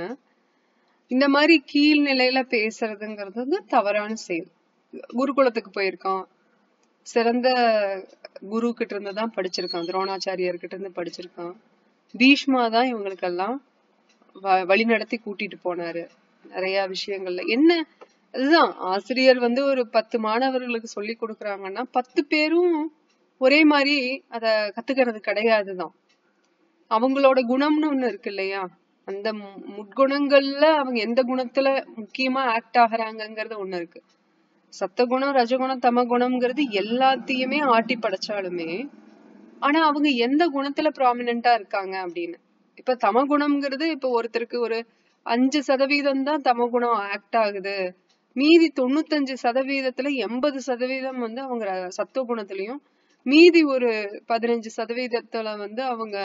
இந்த மாதிரி கீழ்நிலையில பேசுறதுங்கிறது வந்து தவறான செயல். குருகுலத்துக்கு போயிருக்கான், சிறந்த குரு கிட்ட இருந்துதான் படிச்சிருக்கான், துரோணாச்சாரியர் கிட்ட இருந்து படிச்சிருக்கான். பீஷ்மா தான் இவங்களுக்கெல்லாம் வழி நடத்தி கூட்டிட்டு போனாரு நிறைய விஷயங்கள்ல. என்ன அதுதான், ஆசிரியர் வந்து ஒரு 10 மாணவர்களுக்கு சொல்லி கொடுக்குறாங்கன்னா 10 பேரும் ஒரே மாதிரி அத கத்துக்கிறது கிடையாதுதான். அவங்களோட குணம்னு ஒண்ணு இருக்கு இல்லையா, அந்த முட்குணங்கள்ல அவங்க எந்த குணத்துல முக்கியமா ஆக்ட் ஆகுறாங்கிறது ஒண்ணு இருக்கு. சத்தகுணம், ரஜகுணம், தமகுணம்ங்கிறது எல்லாத்தையுமே ஆட்டி படைச்சாலுமே ஆனா அவங்க எந்த குணத்துல ப்ராமினென்டா இருக்காங்க அப்படின்னு. இப்ப தமகுணம்ங்கிறது இப்ப ஒருத்தருக்கு ஒரு 5% தான் தமகுணம் ஆக்ட் ஆகுது, மீதி 95%த்துல 80% வந்து அவங்க சத்துவகுணத்திலையும், மீதி ஒரு 15% வந்து அவங்க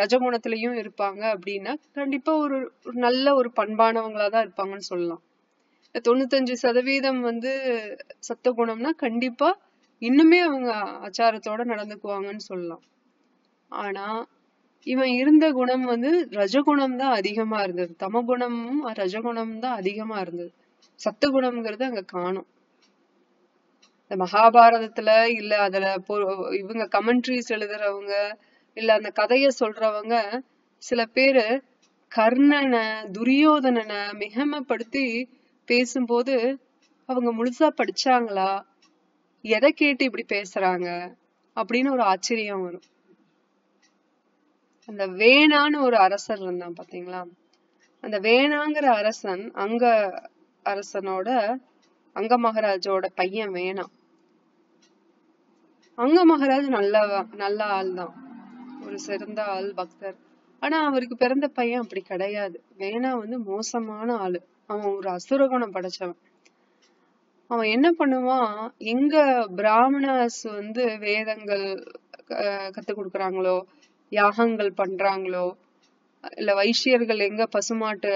ரஜகுணத்திலையும் இருப்பாங்க அப்படின்னா கண்டிப்பா ஒரு நல்ல ஒரு பண்பானவங்களாதான் இருப்பாங்கன்னு சொல்லலாம். 95% வந்து சத்துவகுணம்னா கண்டிப்பா இன்னுமே அவங்க ஆச்சாரத்தோட நடந்துக்குவாங்கன்னு சொல்லலாம். ஆனா இவன் இருந்த குணம் வந்து ரஜகுணம் தான் அதிகமா இருந்தது, தமகுணமும் ரஜகுணம் தான் அதிகமா இருந்தது, சத்துவகுணம்ங்கிறது அங்க காணும். இந்த மகாபாரதத்துல இல்ல அதுல இவங்க கமெண்ட்ரிஸ் எழுதுறவங்க இல்ல அந்த கதைய சொல்றவங்க சில பேரு கர்ணனை துரியோதனனை மிகமப்படுத்தி பேசும்போது அவங்க முழுசா படிச்சாங்களா, எதை கேட்டு இப்படி பேசுறாங்க அப்படின்னு ஒரு ஆச்சரியம் வரும். அந்த வேணான்னு ஒரு அரசர் இருந்தான் பாத்தீங்களா, அந்த வேணாங்கிற அரசன் அங்க அரசனோட அங்க மகாராஜோட பையன் வேணா. அங்க மகாராஜ் நல்ல ஆள் தான், ஒரு சிறந்த ஆள், பக்தர். ஆனா அவருக்கு பிறந்த பையன் அப்படி கிடையாது. வேணா வந்து மோசமான ஆளு, அவன் ஒரு அசுரகுணம் படைச்சவன். அவன் என்ன பண்ணுவான், எங்க பிராமணஸ் வந்து வேதங்கள் கத்து கொடுக்கறாங்களோ, யாகங்கள் பண்றாங்களோ, இல்ல வைசியர்கள் எங்க பசுமாட்டு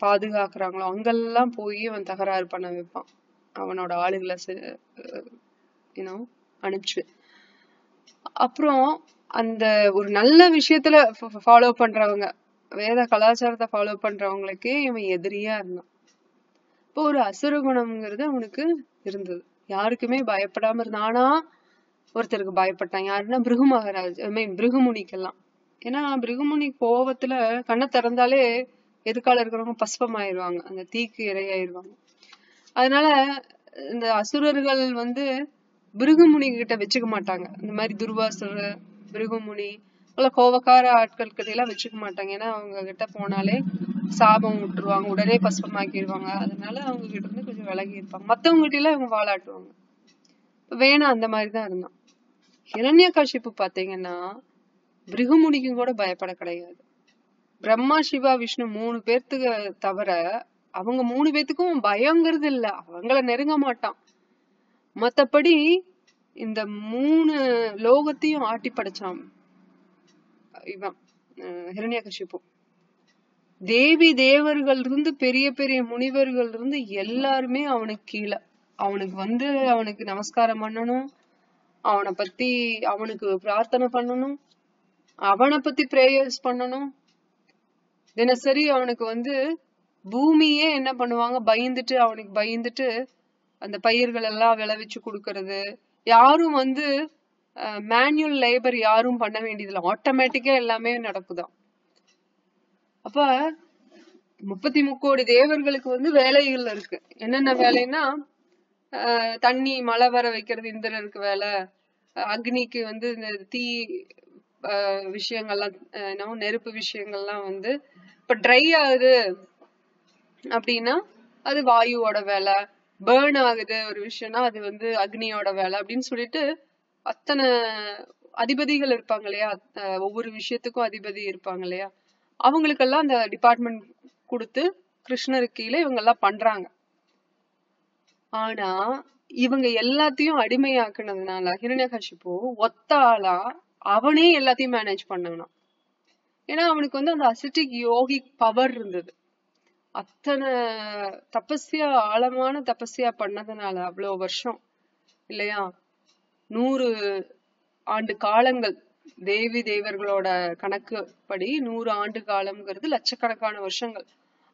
பாதுகாக்கிறாங்களோ அங்கெல்லாம் போய் அவன் தகராறு பண்ண வைப்பான், அவனோட ஆளுகளை அனுப்பிச்சு. அப்புறம் அந்த ஒரு நல்ல விஷயத்துல ஃபாலோ பண்றவங்க, வேத கலாச்சாரத்தை ஃபாலோ பண்றவங்களுக்கே இவன் எதிரியா இருந்தான். இப்போ ஒரு அசுர குணம்ங்கிறது அவனுக்கு இருந்தது, யாருக்குமே பயப்படாம இருந்தான். ஆனா ஒருத்தருக்கு பயப்பட்டான், யாருன்னா பிருகு மகாராஜ், பிருகுமுனிக்கெல்லாம். ஏன்னா பிருகுமுனி கோபத்துல கண்ணை திறந்தாலே எதுக்கால இருக்கிறவங்க பஸ்பம் ஆயிடுவாங்க, அந்த தீக்கு இரையாயிருவாங்க. அதனால இந்த அசுரர்கள் வந்து பிருகுமுனி கிட்ட வச்சுக்க மாட்டாங்க. இந்த மாதிரி துர்வாசர், பிருகுமுனி கோபக்கார ஆட்கள் கிட்ட எல்லாம் வச்சுக்க மாட்டாங்க. ஏன்னா அவங்க கிட்ட போனாலே சாபம் விட்டுருவாங்க, உடனே பஸ்பமாக்கிடுவாங்க. அதனால அவங்க கிட்ட இருந்து கொஞ்சம் விலகி இருப்பாங்க. மத்தவங்க கிட்ட எல்லாம் இவங்க வாழாட்டுவாங்க. வேணா அந்த மாதிரிதான் இருந்தான். ஹிரண்யகசிப்பு பாத்தீங்கன்னா பிருகுமுனிக்கும் கூட பயப்பட கிடையாது. பிரம்மா, சிவா, விஷ்ணு 3 பேர்த்துக்கு தவிர அவங்க 3 பேத்துக்கும் பயங்கிறது இல்ல, அவங்கள நெருங்க மாட்டான். மத்தபடி இந்த 3 லோகத்தையும் ஆட்டி படைச்சான் இவன் ஹிரண்யகசிப்பு. தேவி தேவர்கள் இருந்து பெரிய பெரிய முனிவர்கள் இருந்து எல்லாருமே அவனுக்கு கீழே. அவனுக்கு வந்து அவனுக்கு நமஸ்காரம் பண்ணணும், அவனை பத்தி அவனுக்கு பிரார்த்தனை பண்ணணும், அவனை பத்தி பிரேயர்ஸ் பண்ணணும். தினசரி அவனுக்கு வந்து பூமியே என்ன பண்ணுவாங்க, பயந்துட்டு அவனுக்கு பயந்துட்டு அந்த பயிர்கள் எல்லாம் விளைவிச்சு கொடுக்கறது. யாரும் வந்து மேனுவல் லேபர் யாரும் பண்ண வேண்டியதில்லை, ஆட்டோமேட்டிக்கா எல்லாமே நடக்குதான். அப்ப 33 கோடி தேவர்களுக்கு வந்து வேலைகள் இருக்கு. என்னென்ன வேலைன்னா, தண்ணி மழை வர வைக்கிறது இந்திரனுக்கு வேலை, அக்னிக்கு வந்து இந்த தீ விஷயங்கள்லாம் நெருப்பு விஷயங்கள்லாம் வந்து இப்ப ட்ரை ஆகுது அப்படின்னா அது வாயுவோட வேலை, பேர்ன் ஆகுது ஒரு விஷயம்னா அது வந்து அக்னியோட வேலை அப்படின்னு சொல்லிட்டு அத்தனை அதிபதிகள் இருப்பாங்க இல்லையா, ஒவ்வொரு விஷயத்துக்கும் அதிபதி இருப்பாங்க இல்லையா, அவங்களுக்கெல்லாம் அந்த டிபார்ட்மெண்ட் கொடுத்து கிருஷ்ணருக்கு கீழே இவங்க எல்லாம் பண்றாங்க. ஆனா இவங்க எல்லாத்தையும் அடிமையாக்குனதுனால ஹிரண்யகசிபு ஒத்த ஆளா அவனே எல்லாத்தையும் மேனேஜ் பண்ணணும். ஏன்னா அவனுக்கு வந்து அந்த அசிட்டிக் யோகிக் பவர் இருந்தது. அத்தனை தபஸ்யா, ஆழமான தபஸ்யா பண்ணதுனால அவ்வளவு வருஷம் இல்லையா, 100 ஆண்டு காலங்கள், தேவி தேவர்களோட கணக்கு படி 100 ஆண்டு காலம்ங்கிறது லட்சக்கணக்கான வருஷங்கள்.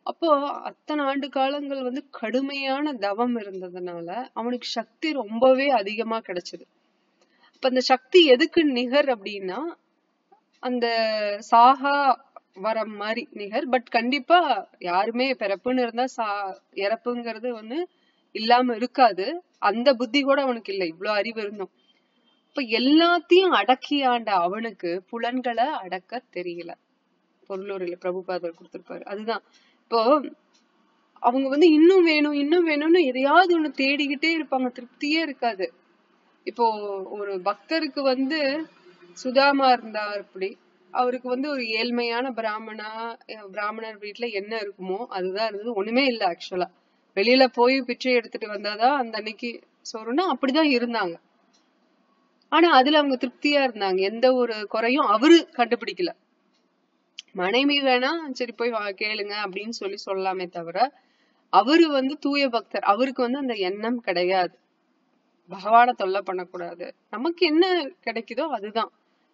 அப்போ அத்தனை ஆண்டு காலங்கள் வந்து கடுமையான தவம் இருந்ததுனால அவனுக்கு சக்தி ரொம்பவே அதிகமா கிடைச்சது. அப்ப அந்த சக்தி எதுக்கு நிகர் அப்படின்னா அந்த சாகா வரம் மாதிரி நிகர். பட் கண்டிப்பா யாருமே பிறப்புன்னு இருந்தா இறப்புங்கிறது ஒண்ணு இல்லாம இருக்காது. அந்த புத்தி கூட அவனுக்கு இல்லை, இவ்வளவு அறிவு இருந்தும். இப்ப எல்லாத்தையும் அடக்கி ஆண்ட அவனுக்கு புலன்களை அடக்க தெரியல. பொருளூரில் பிரபுபாதர் கொடுத்திருப்பாரு. அதுதான் இப்போ அவங்க வந்து இன்னும் வேணும் இன்னும் வேணும்னு எதையாவது ஒண்ணு தேடிக்கிட்டே இருப்பாங்க, திருப்தியே இருக்காது. இப்போ ஒரு பக்தருக்கு வந்து சுதாமா இருந்தார், அப்படி அவருக்கு வந்து ஒரு ஏழ்மையான பிராமணர் வீட்டுல என்ன இருக்குமோ அதுதான் இருந்தது, ஒண்ணுமே இல்லை. ஆக்சுவலா வெளியில போய் பிச்சை எடுத்துட்டு வந்தாதான் அந்த அன்னைக்கு சோறுன்னா அப்படிதான் இருந்தாங்க. ஆனா அதுல அவங்க திருப்தியா இருந்தாங்க, எந்த ஒரு குறையும் அவரு கண்டுபிடிக்கல. மனைவி வேணா சரி போய் கேளுங்க அப்படின்னு சொல்லலாமே தவிர அவரு வந்து தூய பக்தர், அவருக்கு வந்து அந்த எண்ணம் கிடையாது. பகவான தொல்லை பண்ணக்கூடாது, நமக்கு என்ன கிடைக்குதோ அதுதான்,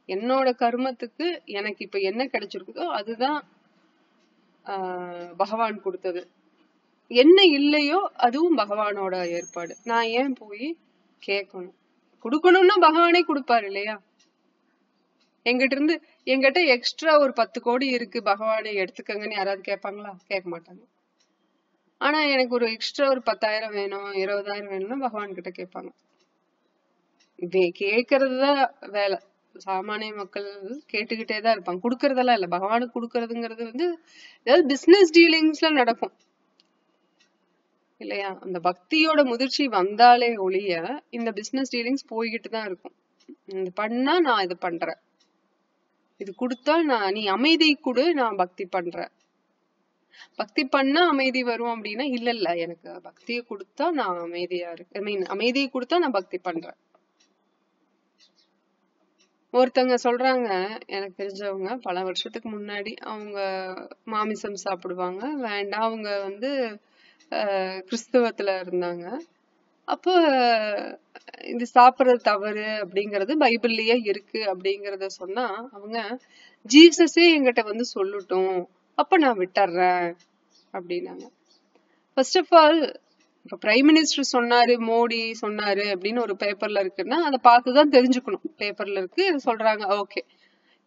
என்னோட கர்மத்துக்கு எனக்கு இப்ப என்ன கிடைச்சிருக்குதோ அதுதான் பகவான் கொடுத்தது. என்ன இல்லையோ அதுவும் பகவானோட ஏற்பாடு. நான் ஏன் போய் கேட்கணும்? கொடுக்கணும்னா பகவானே கொடுப்பாரு இல்லையா. என்கிட்ட எக்ஸ்ட்ரா ஒரு 10 கோடி இருக்கு, பகவானை எடுத்துக்கங்கன்னு யாராவது கேட்பாங்களா? கேட்க மாட்டாங்க. ஆனா எனக்கு ஒரு எக்ஸ்ட்ரா ஒரு 10,000 வேணும், 20,000 வேணும்னா பகவான் கிட்ட கேட்பாங்க. கேக்குறதுதான் வேலை. சாமானிய மக்கள் கேட்டுக்கிட்டேதான் இருப்பாங்க, குடுக்கறதெல்லாம் இல்ல. பகவானுக்கு குடுக்கறதுங்கிறது வந்து ஏதாவது பிசினஸ் டீலிங்ஸ்ல நடக்கும் இல்லையா. அந்த பக்தியோட முதிர்ச்சி வந்தாலே ஒழிய இந்த பிசினஸ் டீலிங்ஸ் போய்கிட்டு தான் இருக்கும். இது பண்ணா நான் இது பண்றேன், இது கொடுத்தா நீ அமைதி கொடு, நான் பக்தி பண்றேன். பக்தி பண்ணா அமைதி வரும் அப்படின்னா இல்ல, எனக்கு பக்தியை கொடுத்தா நான் அமைதியா இருக்கு, ஐ மீன் அமைதியை கொடுத்தா நான் பக்தி பண்றேன். ஒருத்தவங்க சொல்றாங்க, எனக்கு தெரிஞ்சவங்க, பல வருஷத்துக்கு முன்னாடி அவங்க மாமிசம் சாப்பிடுவாங்க, வேண்டாம், அவங்க வந்து கிறிஸ்தவத்துல இருந்தாங்க. அப்போ இது சாப்பிடுறது தவறு அப்படிங்கறது பைபிள்லயே இருக்கு அப்படிங்கறத சொன்னா அவங்க ஜீசஸே என்கிட்ட வந்து சொல்லட்டும், அப்ப நான் விட்டுறேன் அப்படின்னாங்க. ஃபர்ஸ்ட் ஆஃப் ஆல், இப்ப பிரைம் மினிஸ்டர் சொன்னாரு, மோடி சொன்னாரு அப்படின்னு ஒரு பேப்பர்ல இருக்குன்னா அதை பார்த்துதான் தெரிஞ்சுக்கணும். பேப்பர்ல இருக்கு சொல்றாங்க, ஓகே.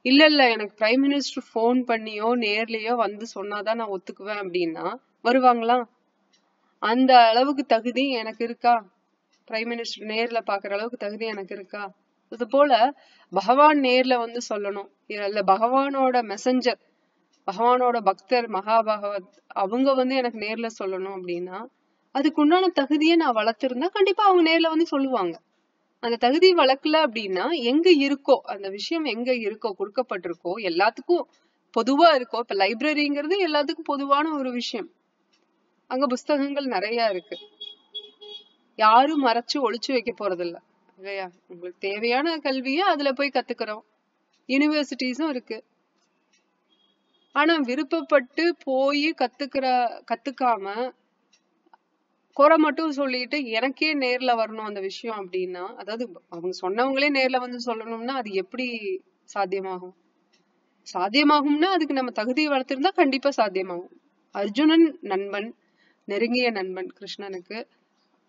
இல்ல எனக்கு பிரைம் மினிஸ்டர் போன் பண்ணியோ நேர்லயோ வந்து சொன்னாதான் நான் ஒத்துக்குவேன் அப்படின்னா வருவாங்களா? அந்த அளவுக்கு தகுதி எனக்கு இருக்கா? பிரைம் மினிஸ்டர் நேர்ல பாக்குற அளவுக்கு தகுதி எனக்கு இருக்கா? இது போல பகவான் நேர்ல வந்து சொல்லணும், இல்ல பகவானோட மெசஞ்சர், பகவானோட பக்தர் மகாபாகவத் அவங்க வந்து எனக்கு நேர்ல சொல்லணும் அப்படின்னா அதுக்கு உண்டான தகுதியை நான் வளர்த்திருந்தா கண்டிப்பா அவங்க நேர்ல வந்து சொல்லுவாங்க. அந்த தகுதி வளர்க்கல அப்படின்னா எங்க இருக்கோ அந்த விஷயம், எங்க இருக்கோ கொடுக்கப்பட்டிருக்கோ, எல்லாத்துக்கும் பொதுவா இருக்கோ. இப்ப லைப்ரரிங்கிறது எல்லாத்துக்கும் பொதுவான ஒரு விஷயம், அங்க புஸ்தகங்கள் நிறைய இருக்கு, யாரும் மறைச்சு ஒளிச்சு வைக்க போறது இல்ல இல்லையா. உங்களுக்கு தேவையான கல்வியை அதுல போய் கத்துக்கிறோம், யூனிவர்சிட்டிஸும் இருக்கு. ஆனா விருப்பப்பட்டு போய் கத்துக்காம குறை மட்டும் சொல்லிட்டு எனக்கே நேர்ல வரணும் அந்த விஷயம் அப்படின்னா, அதாவது அவங்க சொன்னவங்களே நேர்ல வந்து சொல்லணும்னா அது எப்படி சாத்தியமாகும்? சாத்தியமாகும்னா அதுக்கு நம்ம தகுதியை வளர்த்திருந்தா கண்டிப்பா சாத்தியமாகும். அர்ஜுனன் நண்பன், நெருங்கிய நண்பன் கிருஷ்ணனுக்கு,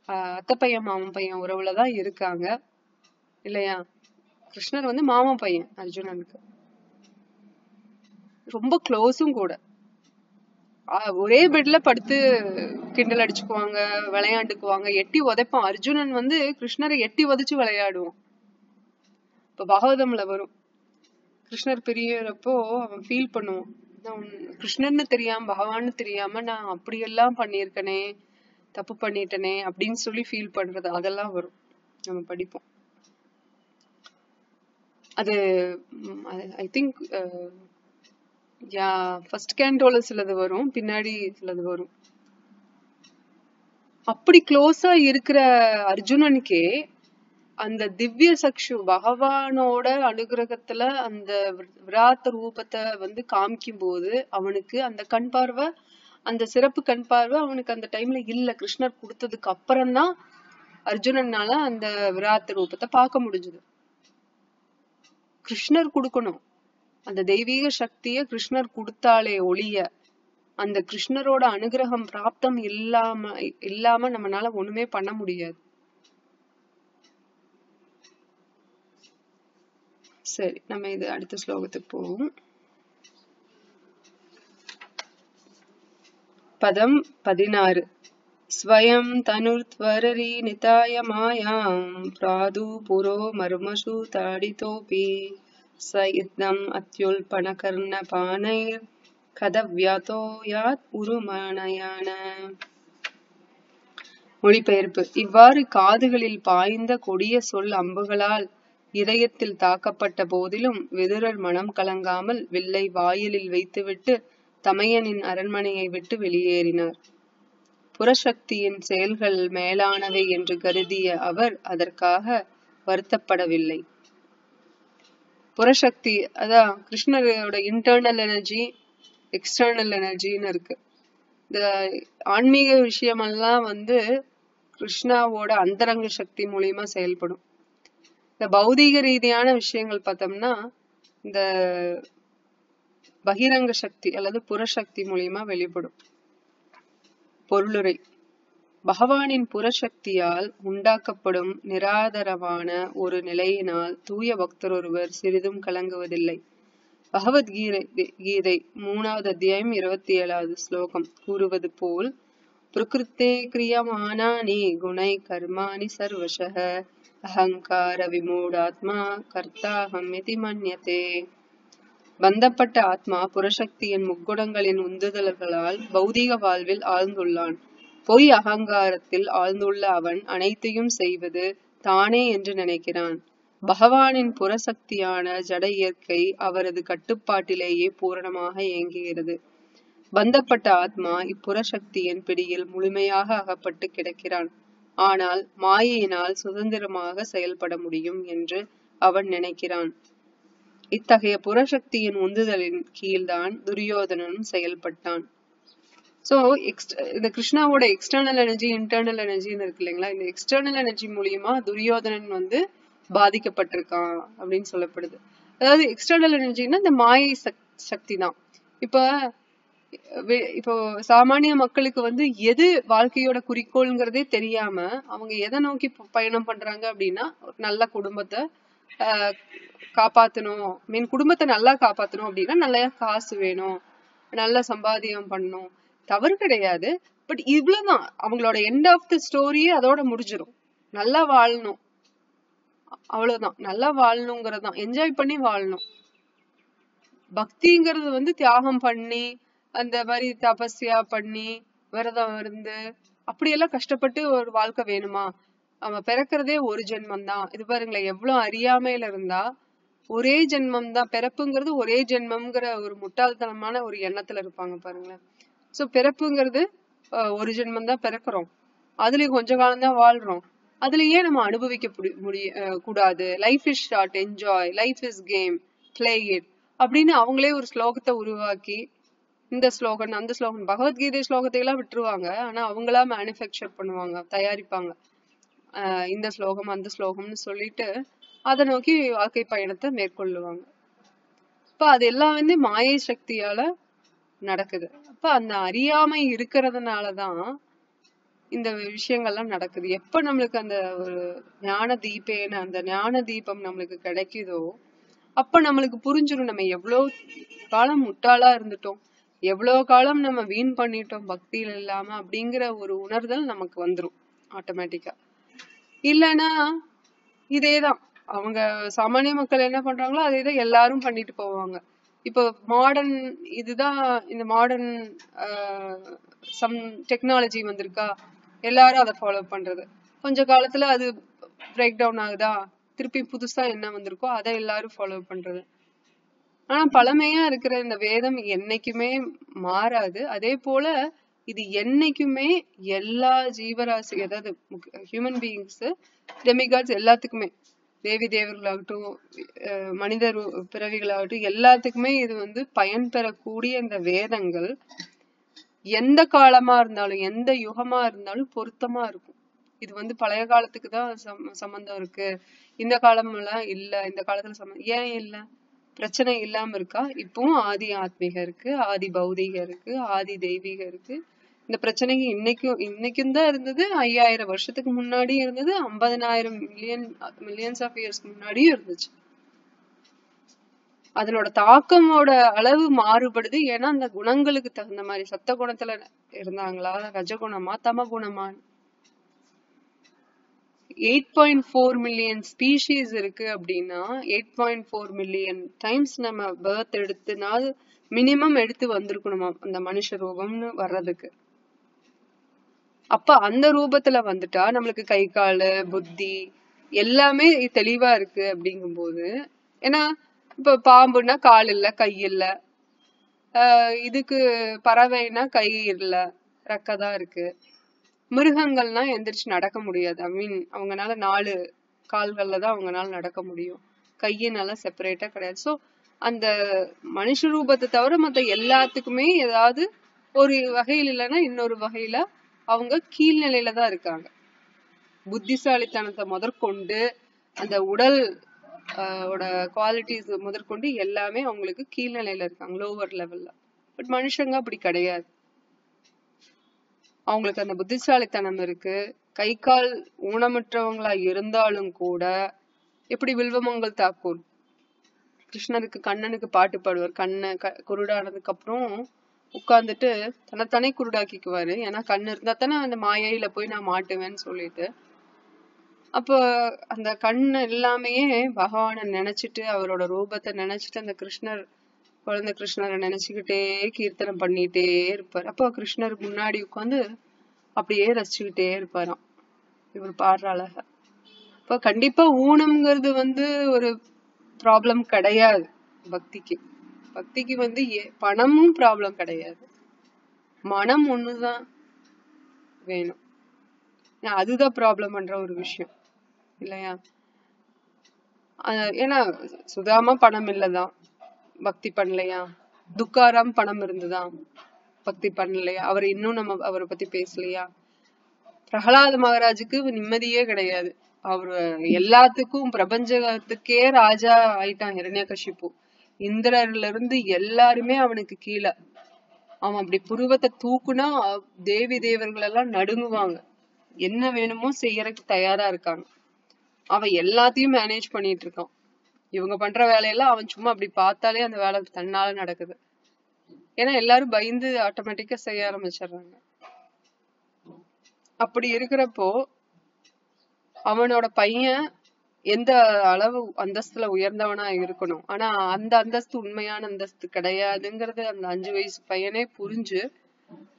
அத்தை பையன் மாமன் பையன் உறவுலதான் இருக்காங்க இல்லையா. கிருஷ்ணர் வந்து மாமன் பையன் அர்ஜுனனுக்கு, ரொம்ப க்ளோஸும் கூட. ஒரே பெட்ல படுத்து கிண்டல் அடிச்சுக்குவாங்க, விளையாண்டுக்குவாங்க, எட்டி உதைப்பான். அர்ஜுனன் வந்து கிருஷ்ணரை எட்டி உதைச்சு விளையாடுவான். இப்ப பாகவதம்ல வரும், கிருஷ்ணர் பிரியறப்போ அவன் ஃபீல் பண்ணுவான், கிருஷ்ணர்னு தெரியாம பகவான்னு தெரியாம நான் அப்படியெல்லாம் பண்ணிருக்கனே, தப்பு பண்ணிட்டனே அப்படின்னு சொல்லி ஃபீல் பண்றது, அதெல்லாம் வரும், நம்ம படிப்போம். அது ஐ திங்க் ஃபர்ஸ்ட் கேண்டோல சிலது வரும், பின்னாடி சிலது வரும். அப்படி க்ளோஸா இருக்கிற அர்ஜுனனுக்கே அந்த திவ்ய சக்ஷு பகவானோட அனுகிரகத்துல அந்த விராத்த ரூபத்தை வந்து காமிக்கும் போது அவனுக்கு அந்த கண் பார்வை, அந்த சிறப்பு கண் பார்வை அவனுக்கு அந்த டைம்ல இல்ல. கிருஷ்ணர் கொடுத்ததுக்கு அப்புறம்தான் அர்ஜுனனால அந்த விராத்த ரூபத்தை பார்க்க முடிஞ்சது. கிருஷ்ணர் கொடுக்கணும் அந்த தெய்வீக சக்திய, கிருஷ்ணர் கொடுத்தாலே ஒளிய அந்த கிருஷ்ணரோட அனுகிரகம் பிராப்தம் இல்லாம நம்மனால ஒண்ணுமே பண்ண முடியாது. சரி, நம்ம இது அடுத்த ஸ்லோகத்துக்கு போவோம். பதம் 16. ஸ்வயம் தனுர்த்வரரி நிதாய மாயாம் பிராது புரோ மர்மசு தாடிதோபி சயித்னம் அத்யுல்பண கர்ண பானைர் கதவ்யாதோ யாத் உருமானயான. மொழிபெயர்ப்பு. இவ்வாறு காதுகளில் பாய்ந்த கொடிய சொல் அம்புகளால் இதயத்தில் தாக்கப்பட்ட போதிலும் விதுரர் மனம் கலங்காமல் வில்லை வாயிலில் வைத்துவிட்டு தமையனின் அரண்மனையை விட்டு வெளியேறினார். புறசக்தியின் செயல்கள் மேலானவை என்று கருதிய அவர் அதற்காக வருத்தப்படவில்லை. புறசக்தி அதான் கிருஷ்ணரோட இன்டர்னல் எனர்ஜி, எக்ஸ்டர்னல் எனர்ஜின்னு இருக்கு. இந்த ஆன்மீக விஷயமெல்லாம் வந்து கிருஷ்ணாவோட அந்தரங்க சக்தி மூலியமா செயல்படும். இந்த பௌதீக ரீதியான விஷயங்கள் பார்த்தோம்னா இந்த பகிரங்க சக்தி அல்லது புறசக்தி மூலியமா வெளிப்படும். பொருளுரை. பகவானின் புறசக்தியால் உண்டாக்கப்படும் நிராதரவான ஒரு நிலையினால் தூய பக்தர் ஒருவர் சிறிதும் கலங்குவதில்லை. பகவத்கீதை 3வது அத்தியாயம் 27வது ஸ்லோகம் கூறுவது போல் பிரகிருத்தே கிரியமானானி குணை கர்மாணி சர்வசஹ அஹங்கார விமூடாத்மா கர்த்தாஹம் இதி மன்யதே. பந்தப்பட்ட ஆத்மா புறசக்தியின் முக்குணங்களின் உந்துதல்களால் பௌதீக வாழ்வில் ஆழ்ந்துள்ளான். பொய் அகங்காரத்தில் ஆழ்ந்துள்ள அவன் அனைத்தையும் செய்வது தானே என்று நினைக்கிறான். பகவானின் புறசக்தியான ஜட இயற்கை அவரது கட்டுப்பாட்டிலேயே பூரணமாக இயங்குகிறது. பந்தப்பட்ட ஆத்மா இப்புறசக்தியின் பிடியில் முழுமையாக அகப்பட்டு கிடக்கிறான். ஆனால் மாயையினால் சுதந்திரமாக செயல்பட முடியும் என்று அவன் நினைக்கிறான். இத்தகைய புறசக்தியின் உந்துதலின் கீழ்தான் துரியோதனனும் செயல்பட்டான். சோ இந்த கிருஷ்ணாவோட எக்ஸ்டர்னல் எனர்ஜி, இன்டர்னல் எனர்ஜின்னு இருக்கு இல்லைங்களா. இந்த எக்ஸ்டர்னல் எனர்ஜி மூலியமா துரியோதனன் வந்து பாதிக்கப்பட்டிருக்கான் அப்படின்னு சொல்லப்படுது. அதாவது எக்ஸ்டர்னல் எனர்ஜின்னா இந்த மாயை சக்தி தான். இப்போ சாமானிய மக்களுக்கு வந்து எது வாழ்க்கையோட குறிக்கோள்ங்கிறதே தெரியாம அவங்க எதை நோக்கி பயணம் பண்றாங்க அப்படின்னா, நல்ல குடும்பத்தை காப்பாத்தணும், குடும்பத்தை நல்லா காப்பாத்தணும் அப்படின்னா நல்ல காசு வேணும், நல்ல சம்பாத்தியம் பண்ணணும், தவறு கிடையாது. பட் இவ்வளவுதான் அவங்களோட எண்ட் ஆஃப் த ஸ்டோரியே அதோட முடிஞ்சிடும். நல்லா வாழணும், அவ்வளவுதான். நல்லா வாழணுங்கிறதுதான், என்ஜாய் பண்ணி வாழணும். பக்திங்கிறது வந்து தியாகம் பண்ணி அந்த மாதிரி தபஸ்யா பண்ணி விரதம் இருந்து அப்படியெல்லாம் கஷ்டப்பட்டு ஒரு வாழ்க்கை வேணுமா? அவன் பிறக்கிறதே ஒரு ஜென்மம் தான். இது பாருங்களேன், எவ்வளவு அறியாமையில இருந்தா ஒரே ஜென்மம் தான், பிறப்புங்கிறது ஒரே ஜென்மம்ங்கிற ஒரு முட்டாள்தனமான ஒரு எண்ணத்துல இருப்பாங்க பாருங்களேன். சோ பிறப்புங்கிறது ஒரு ஜென்மம் தான் பிறக்கிறோம், அதுலயும் கொஞ்ச காலம் தான் வாழ்றோம், அதுலயே நம்ம அனுபவிக்க கூடாது. Life is short, enjoy, life is game, play it அப்படின்னு அவங்களே ஒரு ஸ்லோகத்தை உருவாக்கி, இந்த ஸ்லோகன் அந்த ஸ்லோகன், பகவத்கீதை ஸ்லோகத்தை எல்லாம் விட்டுருவாங்க. ஆனா அவங்களா மேனுஃபேக்சர் பண்ணுவாங்க, தயாரிப்பாங்க, இந்த ஸ்லோகம் அந்த ஸ்லோகம்னு சொல்லிட்டு அதை நோக்கி வாழ்க்கை பயணத்தை மேற்கொள்ளுவாங்க. இப்ப அது எல்லாம் வந்து மாயை சக்தியால நடக்குது. அப்ப அந்த அறியாமை இருக்கிறதுனாலதான் இந்த விஷயங்கள்லாம் நடக்குது. எப்ப நம்மளுக்கு அந்த ஒரு ஞான தீபேன அந்த ஞான தீபம் நம்மளுக்கு கிடைக்குதோ அப்ப நம்மளுக்கு புரிஞ்சிடும் நம்ம எவ்வளவு காலம் முட்டாளா இருந்துட்டோம், எவ்வளவு காலம் நம்ம வீண் பண்ணிட்டோம் பக்தியில இல்லாம அப்படிங்கிற ஒரு உணர்தல் நமக்கு வந்துரும் ஆட்டோமேட்டிக்கா. இல்லைன்னா இதேதான் அவங்க சாமானிய மக்கள் என்ன பண்றாங்களோ அதேதான் எல்லாரும் பண்ணிட்டு போவாங்க. இப்போ மாடர்ன் இதுதான் இந்த மாடர்ன் சம் டெக்னாலஜி வந்திருக்கா, எல்லாரும் அதை ஃபாலோ பண்றது. கொஞ்ச காலத்துல அது பிரேக் டவுன் ஆகுதா, திருப்பி புதுசா என்ன வந்திருக்கோ அதை எல்லாரும் ஃபாலோ பண்றது. ஆனா பழமையா இருக்கிற இந்த வேதம் என்னைக்குமே மாறாது. அதே போல இது என்னைக்குமே எல்லா ஜீவராசி, அதாவது ஹியூமன் பீயிங்ஸ், டெமிகாட்ஸ் எல்லாத்துக்குமே, தேவி தேவர்களாகட்டும் மனிதர் பிறவிகளாகட்டும் எல்லாத்துக்குமே இது வந்து பயன் பெறக்கூடிய இந்த வேதங்கள் எந்த காலமா இருந்தாலும் எந்த யுகமா இருந்தாலும் பொருத்தமா இருக்கும். இது வந்து பழைய காலத்துக்கு தான் சம்பந்தம் இருக்கு, இந்த காலம் எல்லாம் இல்ல, இந்த காலத்துல ஏன் இல்ல, பிரச்சனை இல்லாம இருக்கா? இப்பவும் ஆதி ஆத்மீக இருக்கு, ஆதி பௌதிக இருக்கு, ஆதி தெய்வீக இருக்கு. இந்த பிரச்சனைக்கு இன்னைக்கும் தான் இருந்தது, 5000 வருஷத்துக்கு முன்னாடி இருந்தது, 50,000 மில்லியன்ஸ் ஆஃப் இயர்ஸ்க்கு முன்னாடியும் இருந்துச்சு. அதனோட தாக்கமோட அளவு மாறுபடுது. ஏன்னா அந்த குணங்களுக்கு தகுந்த மாதிரி, சத்த குணத்துல இருந்தாங்களா, ரஜகுணமா, தம குணமா. 8.4 மில்லியன் ஸ்பீஷீஸ் இருக்கு அப்படின்னா 8.4 மில்லியன் டைம்ஸ் நம்ம பர்த் எடுத்துனால் மினிமம் எடுத்து வந்திருக்கணுமா அந்த மனுஷ ரூபம்னு வர்றதுக்கு. அப்ப அந்த ரூபத்துல வந்துட்டா நம்மளுக்கு கை காலு புத்தி எல்லாமே தெளிவா இருக்கு அப்படிங்கும்போது, ஏன்னா இப்ப பாம்புன்னா கால் இல்ல கை இல்ல, இதுக்கு பறவைனா கை இல்ல ரெக்கைதான் இருக்கு, மிருகங்கள்னா எந்திரிச்சு நடக்க முடியாது. ஐ மீன் அவங்கனால 4 கால்கள்ல தான் அவங்கனால நடக்க முடியும், கையினால செப்பரேட்டா கிடையாது. சோ அந்த மனுஷ ரூபத்தை தவிர மத்த எல்லாத்துக்குமே ஏதாவது ஒரு வகையில் இல்லைன்னா இன்னொரு வகையில அவங்க கீழ்நிலையில தான் இருக்காங்க. புத்திசாலித்தனத்தை முதற்கொண்டு அந்த உடல் குவாலிட்டிஸ் முதற்கொண்டு எல்லாமே அவங்களுக்கு கீழ்நிலையில இருக்காங்க, லோவர் லெவல்ல. பட் மனுஷங்க அப்படி கிடையாது. அவங்களுக்கு அந்த புத்திசாலித்தனம் இருக்கு. கை கால் ஊனமற்றவங்களா இருந்தாலும் கூட, எப்படி வில்வமங்கல் தாக்கூர் கிருஷ்ணருக்கு கண்ணனுக்கு பாட்டு பாடுவார். கண்ணு குருடானதுக்கு அப்புறம் உட்கார்ந்துட்டு தன்னைத்தானே குருடாக்கிக்குவாரு. ஏன்னா கண்ணு இருந்தா தானே அந்த மாயையில போய் நான் மாட்டுவேன்னு சொல்லிட்டு. அப்போ அந்த கண்ணு எல்லாமே பகவானை நினைச்சிட்டு அவரோட ரூபத்தை நினைச்சிட்டு அந்த குழந்தை கிருஷ்ணரை நினைச்சுக்கிட்டே கீர்த்தனம் பண்ணிட்டே இருப்பார். அப்போ கிருஷ்ணர் முன்னாடி உட்காந்து அப்படியே ரசிச்சுக்கிட்டே இருப்பாராம் இவர் பாடுற அழக. இப்ப கண்டிப்பா ஊனம்ங்கிறது வந்து ஒரு ப்ராப்ளம் கிடையாது பக்திக்கு. பக்திக்கு வந்து பணமும் ப்ராப்ளம் கிடையாது, மனம் ஒண்ணுதான் வேணும். அதுதான் ப்ராப்ளம் பண்ற ஒரு விஷயம் இல்லையா? ஏன்னா சுதாமா பணம் இல்லதான் பக்தி பண்ணலையா, துக்காராம் பணம் இருந்துதான் பக்தி பண்ணலையா, அவர் இன்னும் நம்ம அவரை பத்தி பேசலையா, பிரகலாத மகாராஜுக்கு நிம்மதியே கிடையாது, அவரு எல்லாத்துக்கும் பிரபஞ்சத்துக்கே ராஜா ஆயிட்டான் ஹிரண்யகசிபு. இந்திரர்ல இருந்து எல்லாருமே அவனுக்கு கீழே. அவன் அப்படி புருவத்தை தூக்குனா தேவி தேவர்கள் எல்லாம் நடுங்குவாங்க, என்ன வேணுமோ செய்யறதுக்கு தயாரா இருக்காங்க. அவன் எல்லாத்தையும் மேனேஜ் பண்ணிட்டு இருக்கான். இவங்க பண்ற வேலையெல்லாம் அவன் சும்மா அப்படி பார்த்தாலே அந்த வேலை தன்னால நடக்குது. ஏன்னா எல்லாரும் பயந்து ஆட்டோமேட்டிக்கா செய்ய ஆரம்பிச்சிடுறாங்க. அப்படி இருக்கிறப்போ அவனோட பையன் எந்த அளவு அந்தஸ்துல உயர்ந்தவனா இருக்கணும், ஆனா அந்த அந்தஸ்து உண்மையான அந்தஸ்து கிடையாதுங்கிறது அந்த 5 வயசு பையனே புரிஞ்சு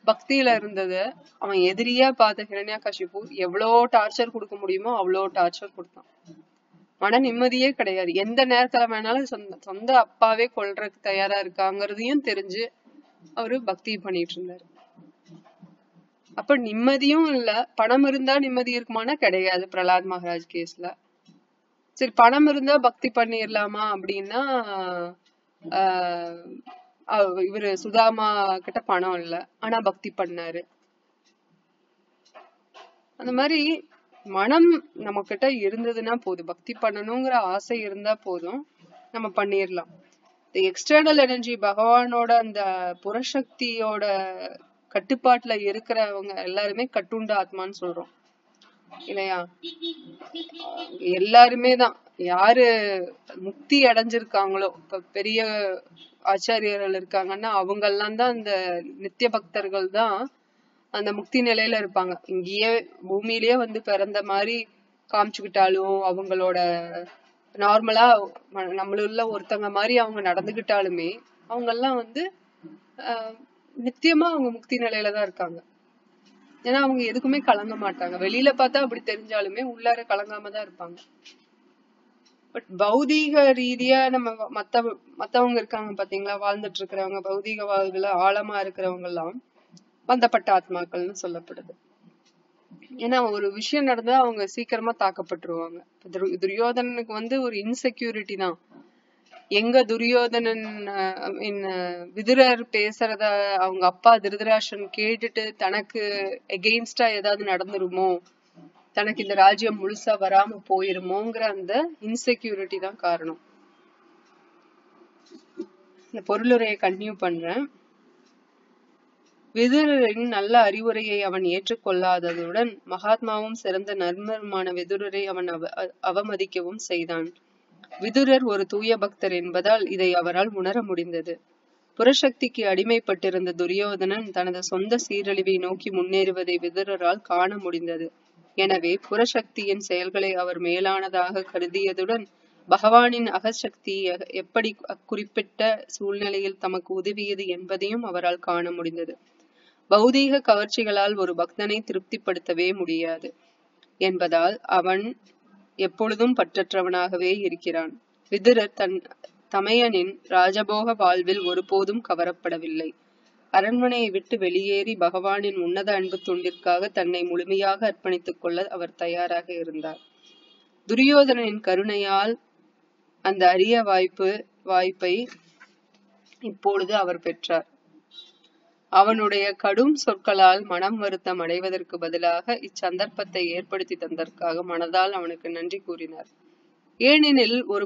பக்தியில இருந்தது. அவன் எதிரியா பார்த்த ஹிரண்யகசிபு எவ்வளவு டார்ச்சர் கொடுக்க முடியுமோ அவ்வளவு டார்ச்சர் கொடுத்தான். மன நிம்மதியே கிடையாது, எந்த நேரத்துல வேணாலும் சொந்த அப்பாவே கொல்றதுக்கு தயாரா இருக்காங்கிறதையும் தெரிஞ்சு அவரு பக்தி பண்ணிட்டு இருந்தாரு. அப்ப நிம்மதியும் இல்ல. பணம் இருந்தா நிம்மதி இருக்குமானா கிடையாது பிரகலாத் மகாராஜ் கேஸ்ல. சரி பணம் இருந்தா பக்தி பண்ணிடலாமா அப்படின்னா இவரு சுதாமா கிட்ட பணம் இல்ல, ஆனா பக்தி பண்ணாரு. அந்த மாதிரி மனம் நம்ம கிட்ட இருந்ததுன்னா போதும், பக்தி பண்ணணுங்கிற ஆசை இருந்தா போதும், நம்ம பண்ணிடலாம். எக்ஸ்டர்னல் எனர்ஜி பகவானோட அந்த புறசக்தியோட கட்டுப்பாட்டுல இருக்கிறவங்க எல்லாருமே கட்டுண்ட ஆத்மான்னு சொல்றோம் இல்லையா? எல்லாருமே தான். யாரு முக்தி அடைஞ்சிருக்காங்களோ, இப்ப பெரிய ஆச்சாரியர்கள் இருக்காங்கன்னா அவங்க எல்லாம் தான் அந்த நித்திய பக்தர்கள் தான் அந்த முக்தி நிலையில இருப்பாங்க. இங்கேயே பூமியிலேயே வந்து பிறந்த மாதிரி காமிச்சுக்கிட்டாலும், அவங்களோட நார்மலா நம்மளுள்ள ஒருத்தங்க மாதிரி அவங்க நடந்துகிட்டாலுமே அவங்க எல்லாம் வந்து நித்தியமா அவங்க முக்தி நிலையில தான் இருக்காங்க. ஏன்னா அவங்க எதுக்குமே கலங்க மாட்டாங்க. வெளியில பார்த்தா அப்படி தெரிஞ்சாலுமே உள்ளார கலங்காம தான் இருப்பாங்க. பட் பௌதீக ரீதியா நம்ம மத்தவங்க இருக்காங்க பாத்தீங்களா, வாழ்ந்துட்டு இருக்கிறவங்க, பௌதீக வாழ்வுல ஆழமா இருக்கிறவங்க எல்லாம் பந்தப்பட்ட ஆத்மாக்கள்னு சொல்லப்படுது. ஏன்னா ஒரு விஷயம் நடந்தா அவங்க சீக்கிரமா தாக்கப்பட்டுருவாங்க. துரியோதனனுக்கு வந்து ஒரு இன்செக்யூரிட்டி தான். எங்க துரியோதனன் விதுரர் பேசுறத அவங்க அப்பா திருதராஷ்டிரன் கேட்டுட்டு தனக்கு எகெயின்ஸ்டா ஏதாவது நடந்துருமோ, தனக்கு இந்த ராஜ்யம் முழுசா வராம போயிருமோங்கிற அந்த இன்செக்யூரிட்டி தான் காரணம். இந்த பொருளுரையை கண்டினியூ பண்றேன். விதுரரின் நல்ல அறிவுரையை அவன் ஏற்றுக்கொள்ளாததுடன் மகாத்மாவும் சிறந்த நர்மமான விதுரரை அவன் அவமதிக்கவும் செய்தான். விதுரர் ஒரு தூய பக்தர் என்பதால் இதை அவரால் உணர முடிந்தது. புறசக்திக்கு அடிமைப்பட்டிருந்த துரியோதனன் தனது சொந்த சீரழிவை நோக்கி முன்னேறுவதை விதுரரால் காண முடிந்தது. எனவே புறசக்தியின் செயல்களை அவர் மேலானதாக கருதியதுடன் பகவானின் அகசக்தி எப்படி குறிப்பிட்ட சூழ்நிலையில் தமக்கு உதவியது என்பதையும் அவரால் காண முடிந்தது. பௌதீக கவர்ச்சிகளால் ஒரு பக்தனை திருப்திப்படுத்தவே முடியாது என்பதால் அவன் எப்பொழுதும் பற்றற்றவனாகவே இருக்கிறான். விதுரர் தன் தமையனின் ராஜபோக வாழ்வில் ஒருபோதும் கவரப்படவில்லை. அரண்மனையை விட்டு வெளியேறி பகவானின் உன்னத அன்பு தொண்டிற்காக தன்னை முழுமையாக அர்ப்பணித்துக் கொள்ள அவர் தயாராக இருந்தார். துரியோதனின் கருணையால் அந்த அரிய வாய்ப்பை இப்பொழுது அவர் பெற்றார். அவனுடைய கடும் சொற்களால் மனம் வருத்தம் அடைவதற்கு பதிலாக இச்சந்தர்ப்பத்தை ஏற்படுத்தி தந்ததற்காக மனதால் அவனுக்கு நன்றி கூறினார். ஏனெனில் ஒரு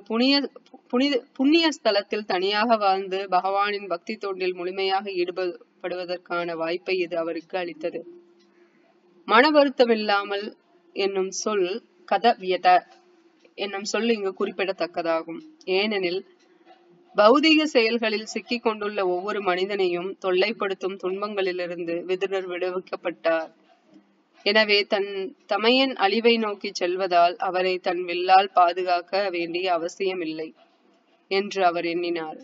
புண்ணிய ஸ்தலத்தில் தனியாக வாழ்ந்து பகவானின் பக்தி தொண்டில் முழுமையாக ஈடுபடுவதற்கான வாய்ப்பை இது அவருக்கு அளித்தது. மன வருத்தமில்லாமல் என்னும் சொல் கதவியத என்னும் சொல் இங்கு குறிப்பிடத்தக்கதாகும். ஏனெனில் பௌதிக செயல்களில் சிக்கி கொண்டுள்ள ஒவ்வொரு மனிதனையும் தொல்லைப்படுத்தும் துன்பங்களிலிருந்து விதுரர் விடுவிக்கப்பட்டார். எனவே தன் தமையன் அழிவை நோக்கி செல்வதால் அவரை தன் வில்லால் பாதுகாக்க வேண்டிய அவசியமில்லை என்று அவர் எண்ணினார்.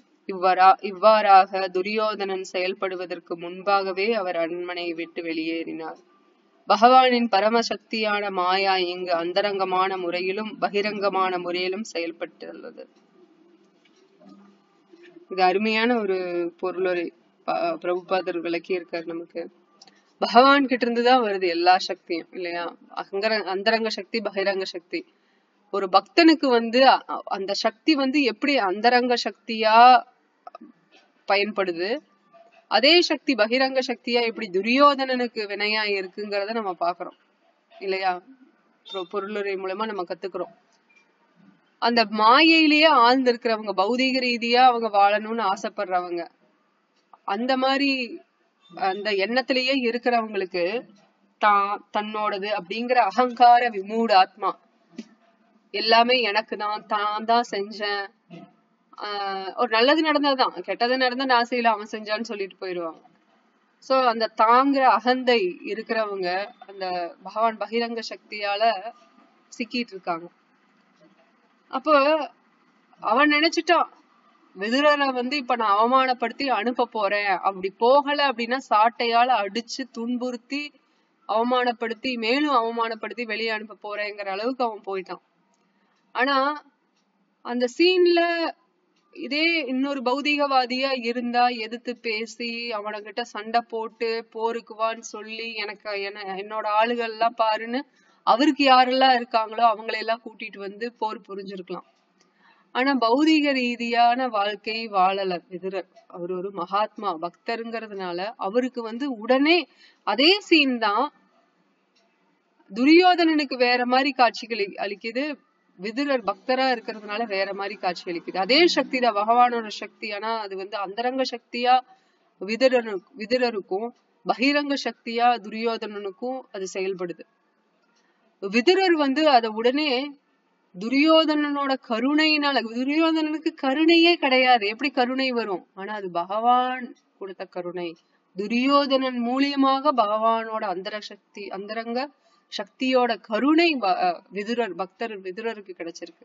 இவ்வாறாக துரியோதனன் செயல்படுவதற்கு முன்பாகவே அவர் அரண்மனையை விட்டு வெளியேறினார். பகவானின் பரமசக்தியான மாயா இங்கு அந்தரங்கமான முறையிலும் பகிரங்கமான முறையிலும் செயல்பட்டுள்ளது. இது அருமையான ஒரு பொருளுரை பிரபுபாதர் விளக்கி இருக்காரு நமக்கு. பகவான் கிட்ட இருந்துதான் வருது எல்லா சக்தியும் இல்லையா? அந்தரங்க சக்தி, பகிரங்க சக்தி. ஒரு பக்தனுக்கு வந்து அந்த சக்தி வந்து எப்படி அந்தரங்க சக்தியா பயன்படுது, அதே சக்தி பகிரங்க சக்தியா எப்படி துரியோதனனுக்கு வினையா இருக்குங்கிறத நம்ம பாக்குறோம் இல்லையா? பொருளுரை மூலமா நம்ம கத்துக்கிறோம். அந்த மாயையிலேயே ஆழ்ந்து இருக்கிறவங்க, பௌதீக ரீதியா அவங்க வாழணும்னு ஆசைப்படுறவங்க, அந்த மாதிரி அந்த எண்ணத்திலேயே இருக்கிறவங்களுக்கு தன்னோடது அப்படிங்கிற அகங்கார விமூட ஆத்மா, எல்லாமே எனக்கு தான் தான் செஞ்சேன், ஒரு நல்லது நடந்ததுதான், கெட்டது நடந்தா நான் செய்யல அவன் செஞ்சான்னு சொல்லிட்டு போயிடுவாங்க. சோ அந்த தாங்கிற அகந்தை இருக்கிறவங்க அந்த பகவான் பகிரங்க சக்தியால சிக்கிட்டு இருக்காங்க. அப்போ அவன் நினைச்சிட்டான், விதுரரை வந்து இப்ப நான் அவமானப்படுத்தி அனுப்ப போறேன், அப்படி போகல அப்படின்னா சாட்டையால அடிச்சு துன்புறுத்தி அவமானப்படுத்தி மேலும் அவமானப்படுத்தி வெளியே அனுப்ப போறேங்கிற அளவுக்கு அவன் போயிட்டான். ஆனா அந்த சீன்ல இதே இன்னொரு பௌதீகவாதியா இருந்தா எதிர்த்து பேசி அவனகிட்ட சண்டை போட்டு போருக்குவான்னு சொல்லி என்னோட ஆளுகள் எல்லாம் பாருன்னு அவருக்கு யாரெல்லாம் இருக்காங்களோ அவங்களையெல்லாம் கூட்டிட்டு வந்து போர் புரிஞ்சிருக்கலாம். ஆனா பௌதீக ரீதியான வாழ்க்கை வாழல விதுரர். அவர் ஒரு மகாத்மா பக்தருங்கிறதுனால அவருக்கு வந்து உடனே அதே சீன் தான் துரியோதனனுக்கு வேற மாதிரி காட்சிகள் அளிக்குது, விதுரர் பக்தரா இருக்கிறதுனால வேற மாதிரி காட்சி அளிக்குது. அதே சக்தி தான் பகவானோட சக்தி. ஆனா அது வந்து அந்தரங்க சக்தியா விதுரருக்கும் பகிரங்க சக்தியா துரியோதனனுக்கும் அது செயல்படுது. விதுரர் அத உடனே துரியோதனனோட கருணையினால, துரியோதனனுக்கு கருணையே கிடையாது, எப்படி கருணை வரும்? ஆனா அது பகவான் கொடுத்த கருணை. துரியோதனன் மூலியமாக பகவானோட அந்தரங்க சக்தியோட கருணை பக்தர் விதுரருக்கு கிடைச்சிருக்கு.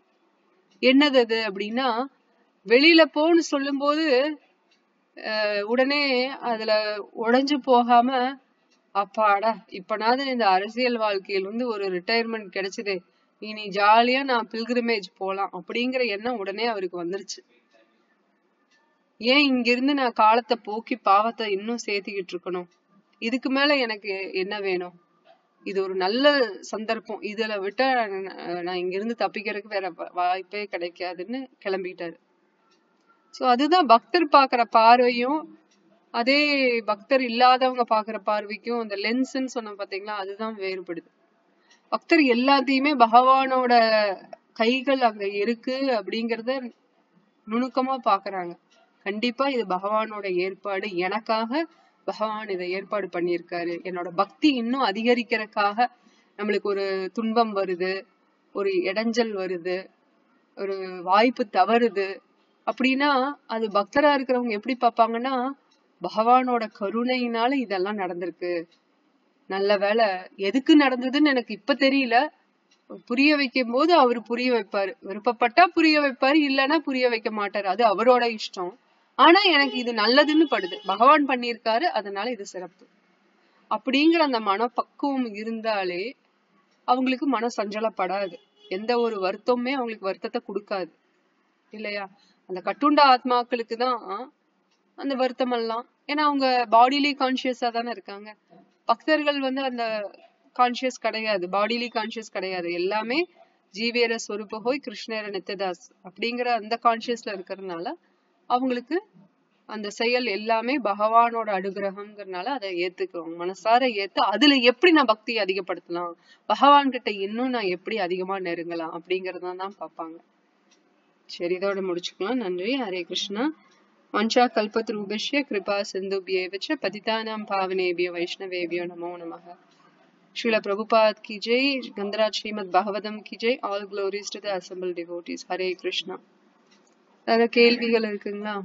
என்னது அது அப்படின்னா, வெளியில போன்னு சொல்லும் போது உடனே அதுல உடைஞ்சு போகாம, அப்பாடா இப்பனாவது இந்த அரசியல் வாழ்க்கையில ஒரு ரிட்டையர்மெண்ட் கிடைச்சதே, இனி ஜாலியா நான் பில்கிரிமேஜ் போலாம் அப்படிங்கிற எண்ணம் உடனே அவருக்கு வந்துருச்சு. ஏன் இங்கிருந்து நான் காலத்தை போக்கி பாவத்தை இன்னும் சேர்த்துக்கிட்டு இருக்கணும்? இதுக்கு மேல எனக்கு என்ன வேணும்? இது ஒரு நல்ல சந்தர்ப்பம், இதுல விட்டா நான் இங்கிருந்து தப்பிக்கிறதுக்கு வேற வாய்ப்பே கிடைக்காதுன்னு கிளம்பிட்டாரு. சோ அதுதான் பக்தர் பாக்குற பார்வையும் அதே பக்தர் இல்லாதவங்க பாக்குற பார்வைக்கும் அந்த லென்ஸ்ன்னு சொன்ன பாத்தீங்களா, அதுதான் வேறுபடுது. பக்தர் எல்லாத்தையுமே பகவானோட கைகள் அங்க இருக்கு அப்படிங்கறத நுணுக்கமா பாக்குறாங்க. கண்டிப்பா இது பகவானோட ஏற்பாடு, எனக்காக பகவான் இதை ஏற்பாடு பண்ணியிருக்காரு. என்னோட பக்தி இன்னும் அதிகரிக்கிறதுக்காக நம்மளுக்கு ஒரு துன்பம் வருது, ஒரு இடைஞ்சல் வருது, ஒரு வாய்ப்பு தவறுது அப்படின்னா அது பக்தரா இருக்கிறவங்க எப்படி பார்ப்பாங்கன்னா, பகவானோட கருணையினால இதெல்லாம் நடந்திருக்கு, நல்ல வேலை. எதுக்கு நடந்ததுன்னு எனக்கு இப்ப தெரியல, புரிய வைக்கும் போது அவரு புரிய வைப்பாரு. விருப்பப்பட்டா புரிய வைப்பாரு, இல்லைன்னா புரிய வைக்க மாட்டாரு, அது அவரோட இஷ்டம். ஆனா எனக்கு இது நல்லதுன்னு படுது, பகவான் பண்ணியிருக்காரு, அதனால இது சிறப்பு அப்படிங்கிற அந்த மனப்பக்குவம் இருந்தாலே அவங்களுக்கு மன சஞ்சலப்படாது. எந்த ஒரு வருத்தமுமே அவங்களுக்கு வருத்தத்தை கொடுக்காது இல்லையா? அந்த கட்டுண்ட ஆத்மாக்களுக்கு தான் அந்த வருத்தம் எல்லாம். ஏன்னா அவங்க பாடிலி கான்சியஸா தானே இருக்காங்க. பக்தர்கள் அந்த கான்சியஸ் கிடையாது, பாடிலி கான்சியஸ் கிடையாது. எல்லாமே ஜீவேர ஸ்வரூப ஹோய் கிருஷ்ணேர நித்யதாஸ் அப்படிங்கிற அந்த கான்சியஸ்ல இருக்கிறதுனால அவங்களுக்கு அந்த செயல் எல்லாமே பகவானோட அனுகிரகம்ங்கிறதுனால அதை ஏத்துக்குவாங்க, மனசார ஏத்து அதுல எப்படி நான் பக்தியை அதிகப்படுத்தலாம், பகவான் கிட்ட இன்னும் நான் எப்படி அதிகமா நெருங்கலாம் அப்படிங்கறதான் பார்ப்பாங்க. சரி, இதோட முடிச்சுக்கலாம். நன்றி. ஹரே கிருஷ்ணா. வஞ்சா கல்பத்ரூபஸ்ய கிருபா சிந்துப்யேவ பதிதானாம் பாவனேபியோ வைஷ்ணவேபியோ நமோ நமः. ஸ்ரீல பிரபுபாத் की जय, गंधराज श्रीमद् भागवतम की जय. All glories to the assembled devotees. Hare Krishna. வேற கேள்விகள் இருக்குங்களா?